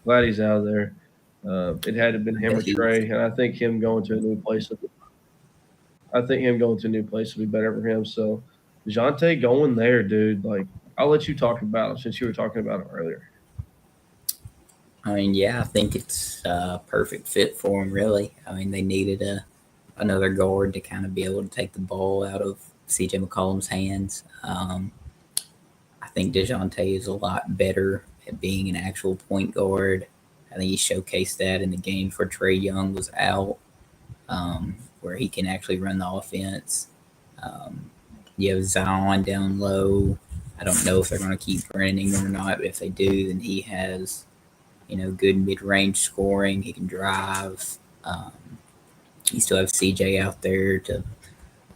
Glad he's out of there. It had to have been I him bet or he Trey, and I think him going to a new place. I think him going to a new place would be better for him. So DeJounte going there, dude. Like I'll let you talk about him since you were talking about him earlier. I mean, yeah, I think it's a perfect fit for him, really. I mean, they needed another guard to kind of be able to take the ball out of CJ McCollum's hands. I think DeJounte is a lot better at being an actual point guard. I think he showcased that in the game where Trey Young was out, where he can actually run the offense. Um, you have Zion down low. I don't know if they're going to keep Brandon Ingram or not, but if they do, then he has good mid range scoring. He can drive. You still have CJ out there to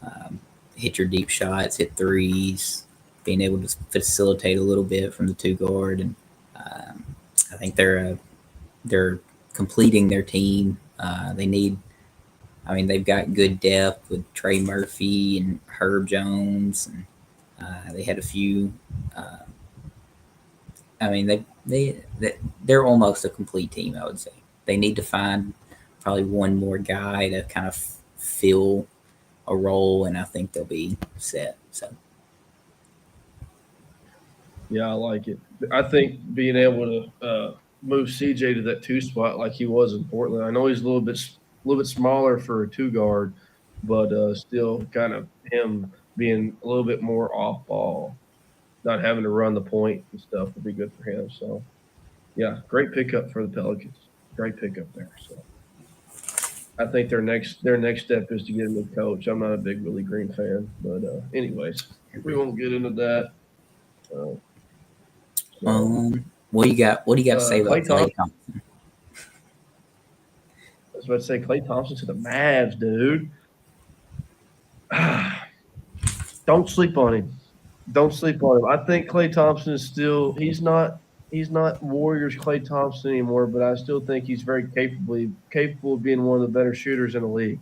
um, hit your deep shots, hit threes, being able to facilitate a little bit from the two guard, and um, I think they're completing their team. They need. I mean, they've got good depth with Trey Murphy and Herb Jones, and they had a few. Uh, I mean, they're almost a complete team. I would say they need to find probably one more guy to kind of fill a role, and I think they'll be set. So Yeah, I like it. I think being able to move CJ to that two spot like he was in Portland. I know he's a little bit smaller for a two guard, but still kind of him being a little bit more off ball, not having to run the point and stuff would be good for him. So yeah, great pickup for the Pelicans. Great pickup there. So I think their next step is to get a new coach. I'm not a big Willie Green fan, but anyways, we won't get into that. Uh, so what do you got? What do you got to say Clay about Clay Thompson. Thompson? I was about to say Clay Thompson to the Mavs, dude. Don't sleep on him. Don't sleep on him. I think Clay Thompson is still he's not Warriors Clay Thompson anymore, but I still think he's very capable of being one of the better shooters in the league.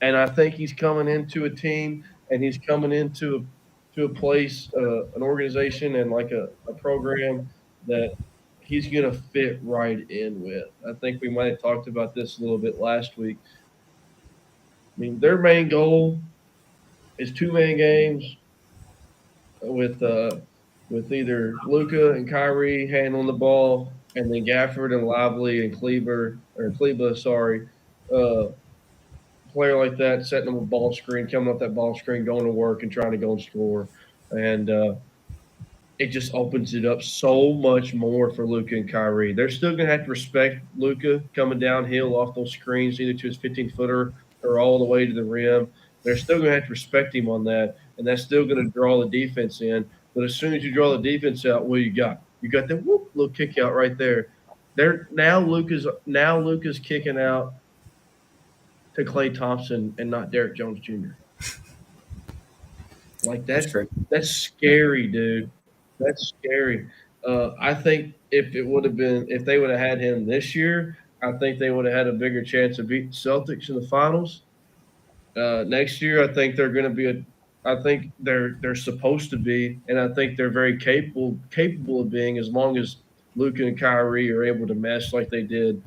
And I think he's coming into a team and he's coming into a place, an organization and like a program that he's going to fit right in with. I think we might have talked about this a little bit last week. I mean, their main goal is two-man games with either Luca and Kyrie handling the ball, and then Gafford and Lively and Kleba, sorry, uh, player like that setting up a ball screen, coming off that ball screen, going to work and trying to go and score, and it just opens it up so much more for Luca and Kyrie. They're still going to have to respect Luca coming downhill off those screens, either to his 15-footer or all the way to the rim. They're still going to have to respect him on that, and that's still going to draw the defense in. But as soon as you draw the defense out, what you got? You got that whoop little kick out right there. There Luca's kicking out to Klay Thompson and not Derek Jones Jr. Like That's that's true. that's scary, dude. That's scary. I think if they would have had him this year, I think they would have had a bigger chance of beating Celtics in the finals. Next year, I think they're going to be I think they're supposed to be, and I think they're very capable of being, as long as Luka and Kyrie are able to mesh like they did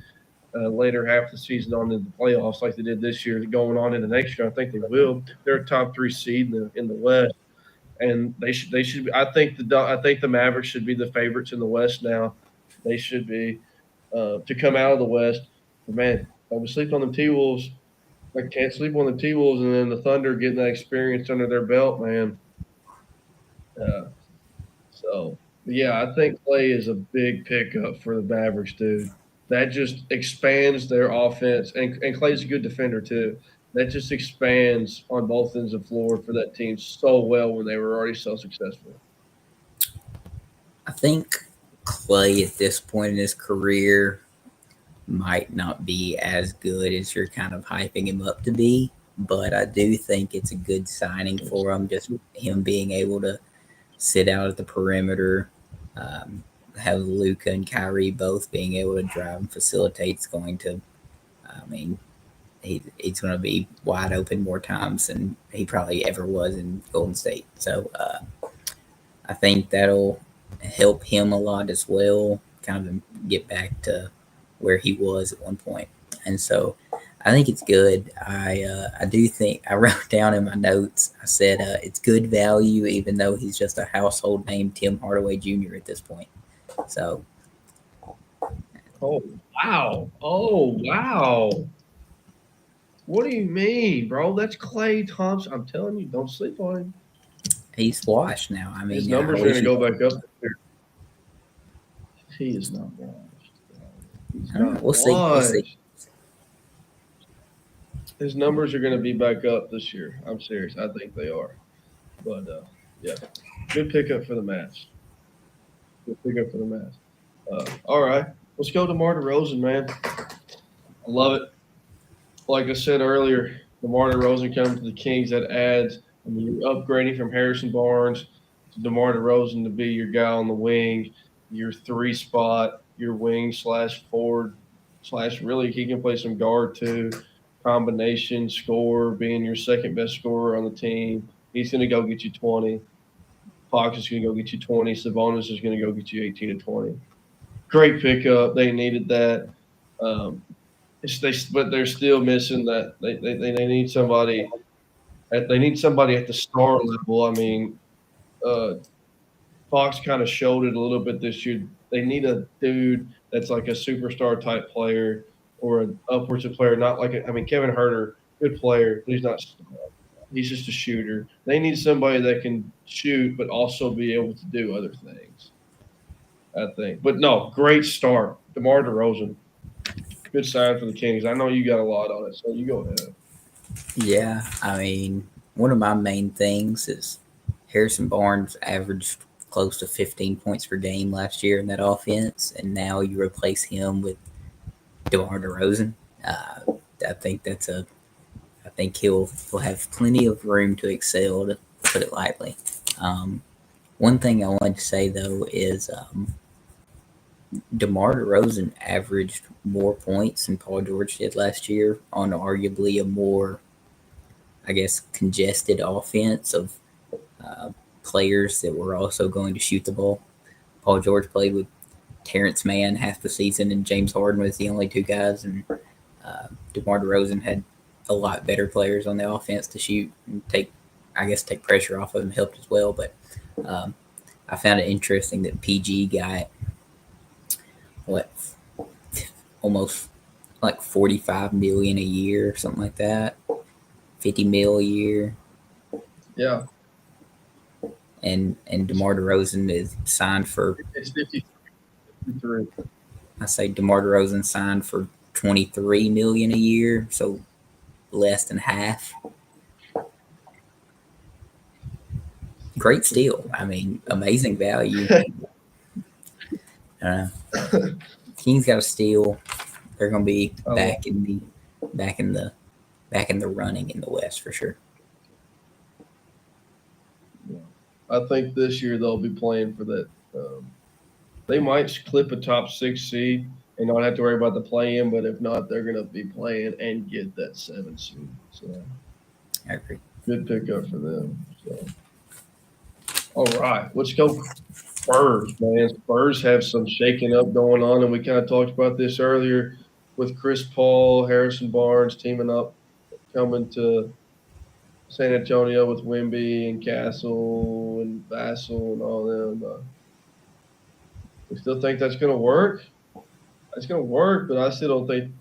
later half the season on in the playoffs, like they did this year, going on into next year. I think they will. They're a top 3 seed in the West, and they should. I think the Mavericks should be the favorites in the West now. They should be to come out of the West. But man, I was sleeping on them T Wolves. I can't sleep on the T Wolves, and then the Thunder getting that experience under their belt, man. Uh, so, yeah, I think Clay is a big pickup for the Mavericks, dude. That just expands their offense, and Clay's a good defender too. That just expands on both ends of the floor for that team so well when they were already so successful. I think Clay at this point in his career might not be as good as you're kind of hyping him up to be, but I do think it's a good signing for him. Just him being able to sit out at the perimeter, have Luca and Kyrie both being able to drive and facilitate is going to, I mean, he's going to be wide open more times than he probably ever was in Golden State. So I think that'll help him a lot as well, kind of get back to where he was at one point. And so I think it's good. I do think I wrote down in my notes. I said it's good value, even though he's just a household name, Tim Hardaway Jr. at this point. So Oh wow! Oh wow! What do you mean, bro? That's Clay Thompson. I'm telling you, don't sleep on him. he's washed now. I His mean, I numbers are going wish to go back up. He is not washed. He's not we'll see. We'll see. washed. His numbers are going to be back up this year. I'm serious. I think they are. But yeah, good pickup for the Mavs. Good pickup for the Mavs. All right, let's go to DeMar DeRozan, man. I love it. Like I said earlier, DeMar DeRozan coming to the Kings. That adds. I mean, you're upgrading from Harrison Barnes to DeMar DeRozan to be your guy on the wing, your 3 spot, your wing slash forward slash really he can play some guard too. Combination score, being your second best scorer on the team. He's going to go get you 20. Fox is going to go get you 20. Sabonis is going to go get you 18 and 20. Great pickup. They needed that. But they're still missing that. They need somebody. They need somebody at the star level. I mean, Fox kind of showed it a little bit this year. They need a dude that's like a superstar type player or an upwards of player, not like I mean Kevin Herter, good player, but he's not. He's just a shooter. They need somebody that can shoot, but also be able to do other things. I think. But no, great start, DeMar DeRozan. Good sign for the Kings. I know you got a lot on it, so you go ahead. Yeah, I mean, one of my main things is Harrison Barnes averaged close to 15 points per game last year in that offense, and now you replace him with DeMar DeRozan. I think that's a. I think he'll have plenty of room to excel, to put it lightly. One thing I wanted to say though is DeMar DeRozan averaged more points than Paul George did last year on arguably a more, I guess, congested offense of players that were also going to shoot the ball. Paul George played with Terrence Mann half the season, and James Harden was the only 2 guys, and DeMar DeRozan had a lot better players on the offense to shoot and take pressure off of him helped as well. But I found it interesting that PG got almost like 45 million a year or something like that, 50 mil a year. Yeah. And DeMar DeRozan is signed for. It's 53. I say DeMar DeRozan signed for 23 million a year, so less than half. Great steal. I mean, amazing value. Kings got a steal. They're going to be back in the running in the West for sure. Yeah. I think this year they'll be playing for that. They might clip a top 6 seed and not have to worry about the play-in, but if not, they're going to be playing and get that 7 seed. So I agree. Good pickup for them. So, all right, let's go Spurs, man. Spurs have some shaking up going on, and we kind of talked about this earlier with Chris Paul, Harrison Barnes teaming up, coming to San Antonio with Wimby and Castle and Vassell and all them. We still think that's going to work. It's going to work, but I still don't think.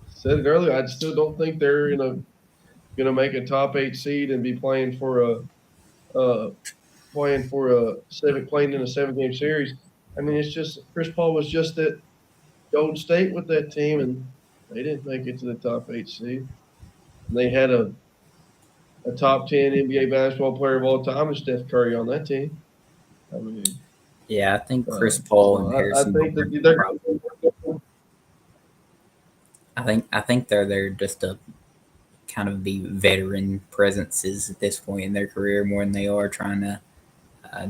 Said it earlier. I still don't think they're going to make a top 8 seed and be playing for playing in a 7-game series. I mean, it's just Chris Paul was just at Golden State with that team, and they didn't make it to the top 8 seed. And they had a top 10 NBA basketball player of all time, and Steph Curry on that team. I mean, Yeah, I think Chris Paul and I Harrison. think that they're. I think they're there just to kind of be veteran presences at this point in their career more than they are trying to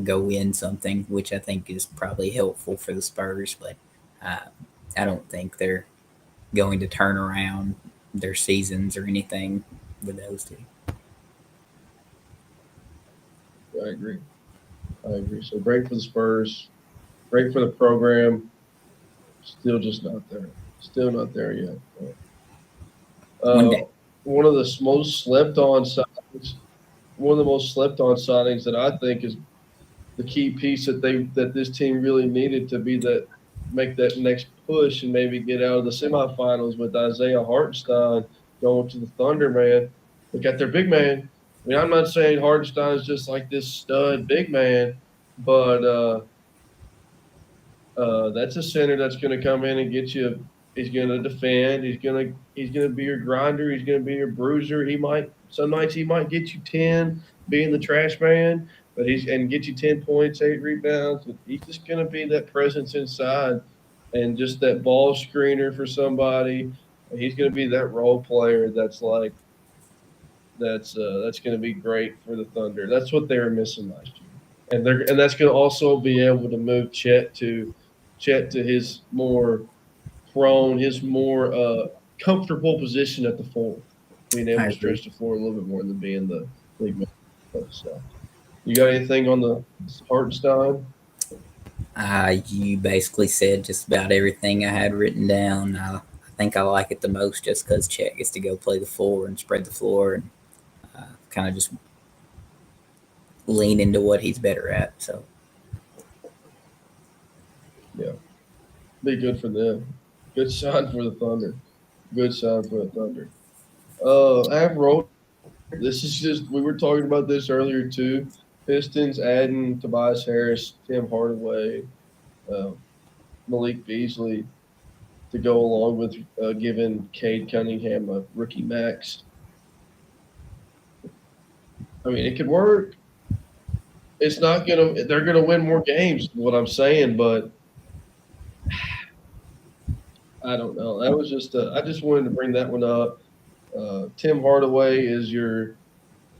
go win something, which I think is probably helpful for the Spurs. But uh, I don't think they're going to turn around their seasons or anything with those two. I agree. So great for the Spurs. Great for the program. Still just not there. Still not there yet. One day. One of the most slept on signings. One of the most slept on signings that I think is the key piece that this team really needed to be that make that next push and maybe get out of the semifinals with Isaiah Hartenstein going to the Thunder, man. They got their big man. I mean, I'm not saying Hartenstein is just like this stud big man, but that's a center that's going to come in and get you. He's going to defend. He's going to be your grinder. He's going to be your bruiser. Some nights he might get you 10, being the trash man, but get you 10 points, 8 rebounds. But he's just going to be that presence inside and just that ball screener for somebody. And he's going to be that role player that's going to be great for the Thunder. That's what they were missing last year, and that's going to also be able to move Chet to his more comfortable position at the 4, being able to stretch the floor a little bit more than being the league man. So, you got anything on the Hartenstein? You basically said just about everything I had written down. I think I like it the most just because Chet gets to go play the 4 and spread the floor and kind of just lean into what he's better at. So, yeah, be good for them. Good sign for the Thunder. I have wrote. This is just we were talking about this earlier too. Pistons adding Tobias Harris, Tim Hardaway, Malik Beasley to go along with giving Cade Cunningham a rookie max. I mean, it could work. It's not gonna. They're gonna win more games. What I'm saying, but I don't know. That was just. I just wanted to bring that one up. Tim Hardaway is your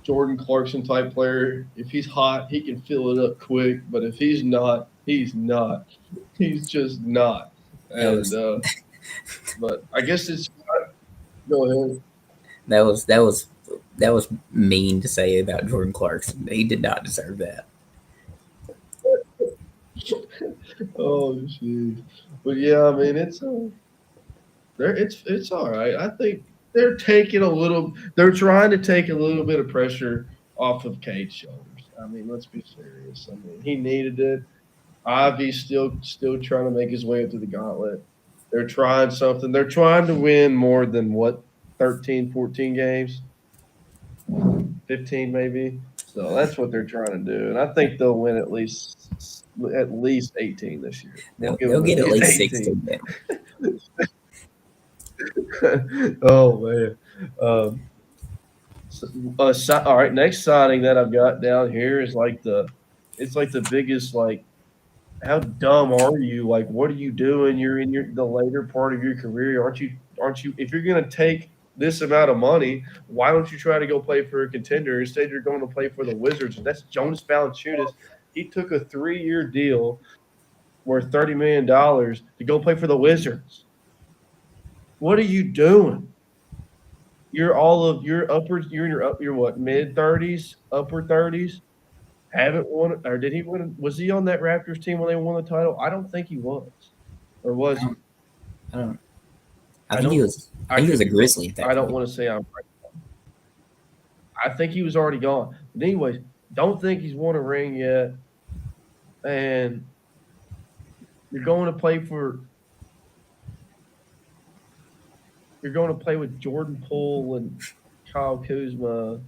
Jordan Clarkson type player. If he's hot, he can fill it up quick. But if he's not, he's not. He's just not. And but I guess it's. Go ahead. That was mean to say about Jordan Clarkson. He did not deserve that. Oh jeez. But yeah, I mean it's all right. I think they're trying to take a little bit of pressure off of Cade's shoulders. I mean, let's be serious. I mean, he needed it. Ivy's still trying to make his way up to the gauntlet. They're trying something. They're trying to win more than 13, 14 games? 15 maybe. So that's what they're trying to do. And I think they'll win at least 18 this year. They'll get at least 16. Oh man. All right, next signing that I've got down here is it's like the biggest how dumb are you? Like, what are you doing? You're in the later part of your career. Aren't you? If you're going to take this amount of money, why don't you try to go play for a contender? Instead, you're going to play for the Wizards. And that's Jonas Valanciunas. He took a 3-year deal worth $30 million to go play for the Wizards. What are you doing? you're all of your upper you're in your what mid 30s, upper 30s. Haven't won or did he win? Was he on that Raptors team when they won the title? I don't think he was, or was I he? don't. I don't. I I think he don't. was. I I think he was could a be wrong. Grizzly at that I don't point. want to say I'm right. I think he was already gone. But anyways, don't think he's won a ring yet, and you're going to play for. You're going to play with Jordan Poole and Kyle Kuzma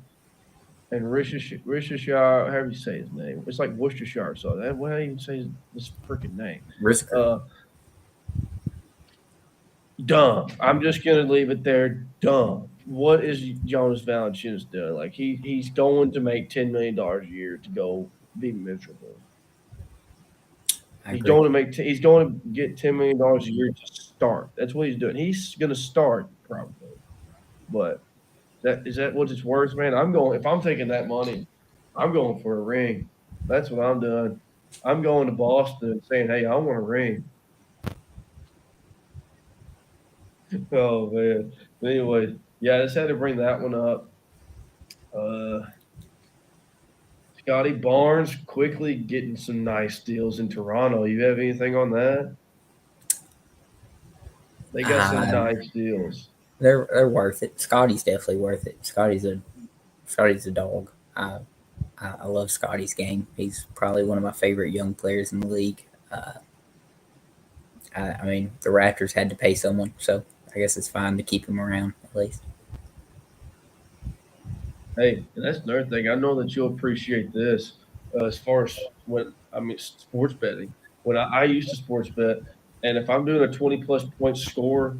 and Rishishar, however you say his name. It's like Worcestershire. So that how do you even say his freaking name? Brisker. Uh, dumb. I'm just gonna leave it there. Dumb. What is Jonas Valanciunas doing? Like he's going to make $10 million a year to go be miserable. I He's agree. going to he's going to get $10 million a year to start. That's what he's doing. He's going to start probably, but that what it's worth, man? I'm going if I'm taking that money, I'm going for a ring. That's what I'm doing. I'm going to Boston and saying, "Hey, I want a ring." Oh man. But anyway, yeah, I just had to bring that one up. Uh, Scotty Barnes quickly getting some nice deals in Toronto. You have anything on that? They got some Um, nice deals. they're worth it. Scotty's definitely worth it. Scotty's a dog. I love Scotty's game. He's probably one of my favorite young players in the league. I mean, the Raptors had to pay someone, so I guess it's fine to keep him around at least. Hey, and that's another thing. I know that you'll appreciate this as far as sports betting. When I used to sports bet, and if I'm doing a 20 plus point score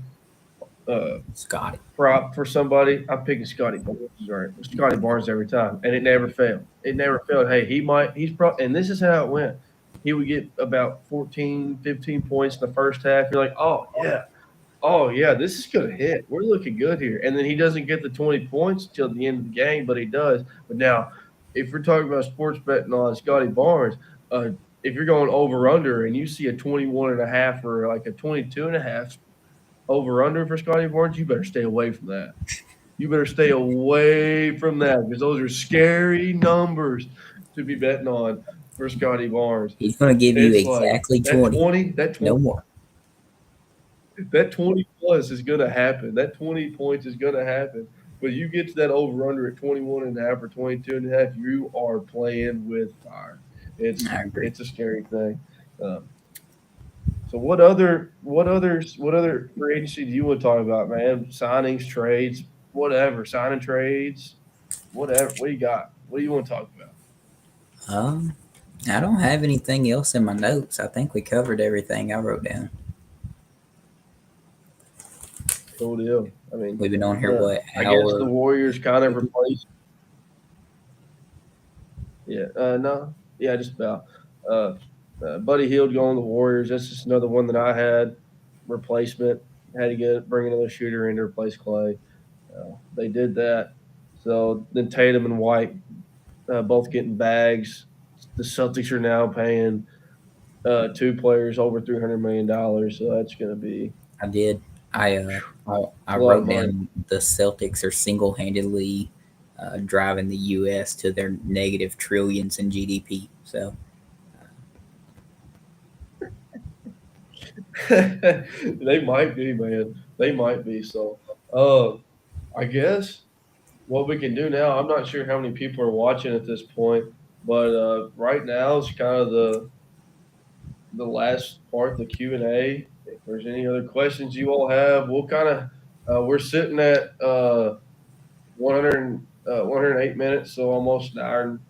uh, Scotty. prop for somebody, I'm picking Scotty Barnes. Right, Scotty Barnes every time, and it never failed. It never failed. Hey, he's probably, and this is how it went. He would get about 14, 15 points in the first half. You're like, oh yeah, this is gonna hit. We're looking good here. And then he doesn't get the 20 points till the end of the game, but he does. But now, if we're talking about sports betting on Scotty Barnes, if you're going over under and you see a 21 and a half or like a 22 and a half over under for Scotty Barnes, you better stay away from that. You better stay away from that because those are scary numbers to be betting on for Scotty Barnes. He's going to give you It's like exactly 20, that 20 no more. that 20 plus is going to happen. That 20 points is going to happen. But you get to that over under at 21 and a half or 22 and a half, you are playing with fire. I agree. It's a scary thing. Um, so what other free agency do you want to talk about, man? Signings, trades, whatever. Signing trades, whatever. What do you got? What do you want to talk about? Um, I don't have anything else in my notes. I think we covered everything I wrote down. Cool deal. I mean, We've been on here, yeah. what, I guess the hour? Warriors kind of replaced. Yeah. No. Yeah. Just about. Uh, Buddy Hield going to the Warriors. That's just another one that I had replacement. Had to bring another shooter in to replace Clay. They did that. So then Tatum and White both getting bags. The Celtics are now paying two players over $300 million. So that's going to be I did. I a lot of wrote money. down the Celtics are single handedly driving the U.S. to their negative trillions in GDP. So They might be, man. They might be. So, I guess what we can do now. I'm not sure how many people are watching at this point, but right now it's kind of the last part, of the Q&A. If there's any other questions you all have, we'll kind of we're sitting at 108 minutes, so almost an hour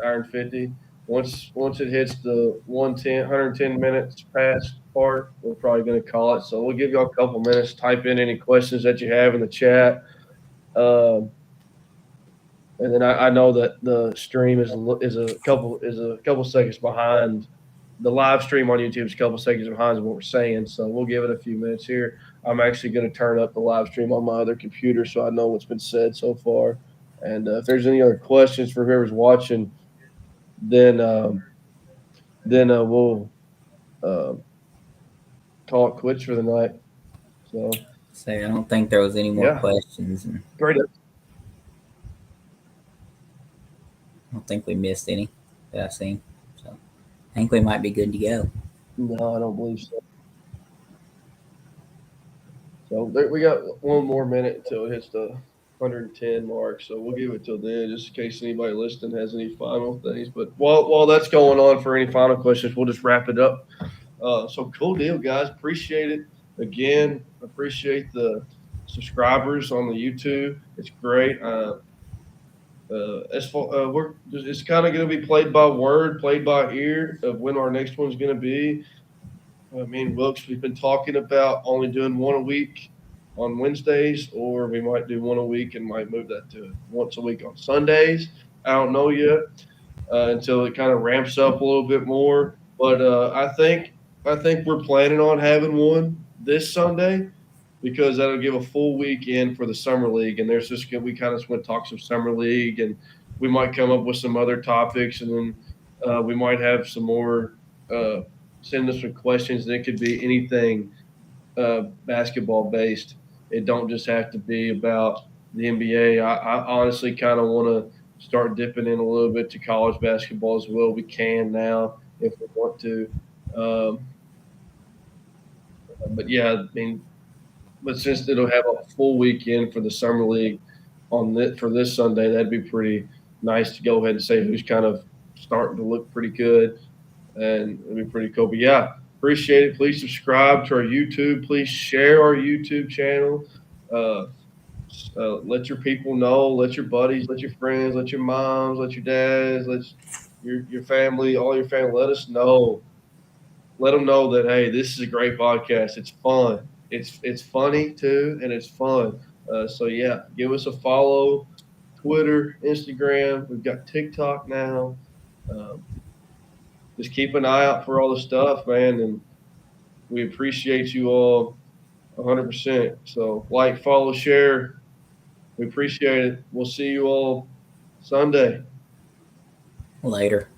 and 50. Once it hits the 110 minutes past part, we're probably going to call it. So we'll give y'all a couple minutes. Type in any questions that you have in the chat. Um, and then I know that the stream is a couple seconds behind. The live stream on YouTube is a couple seconds behind what we're saying, so we'll give it a few minutes here. I'm actually going to turn up the live stream on my other computer so I know what's been said so far. And if there's any other questions for whoever's watching, then we'll uh, call it quits for the night. So So I don't think there was any more Yeah. questions, and Great. I don't think we missed any that I've seen. So I think we might be good to go. No, I don't believe so. So there, we got one more minute until it hits the 110 mark. So we'll give it till then, just in case anybody listening has any final things. But while that's going on, for any final questions, we'll just wrap it up. So cool deal, guys. Appreciate it. Again, appreciate the subscribers on the YouTube. It's great. As far it's kind of going to be played by word, played by ear of when our next one's going to be. Me and Wilkes, we've been talking about only doing one a week on Wednesdays, or we might do one a week and might move that to once a week on Sundays. I don't know yet until it kind of ramps up a little bit more. But I think we're planning on having one this Sunday because that'll give a full weekend for the summer league. And there's just we kind of just want to talk some summer league, and we might come up with some other topics, and then we might have some more. Send us some questions, and it could be anything basketball based. It don't just have to be about the NBA. I honestly kind of want to start dipping in a little bit to college basketball as well. We can now if we want to. But yeah, I mean, but since it'll have a full weekend for the summer league for this Sunday, that'd be pretty nice to go ahead and say who's kind of starting to look pretty good, and it'd be pretty cool. But yeah, appreciate it. Please subscribe to our YouTube. Please share our YouTube channel. Let your people know. Let your buddies, let your friends, let your moms, let your dads, let your family, all your family. Let us know. Let them know that hey, this is a great podcast. It's fun. It's funny too, and it's fun. So yeah, give us a follow. Twitter, Instagram. We've got TikTok now. Just keep an eye out for all the stuff, man, and we appreciate you all 100%. So like, follow, share. We appreciate it. We'll see you all Sunday. Later.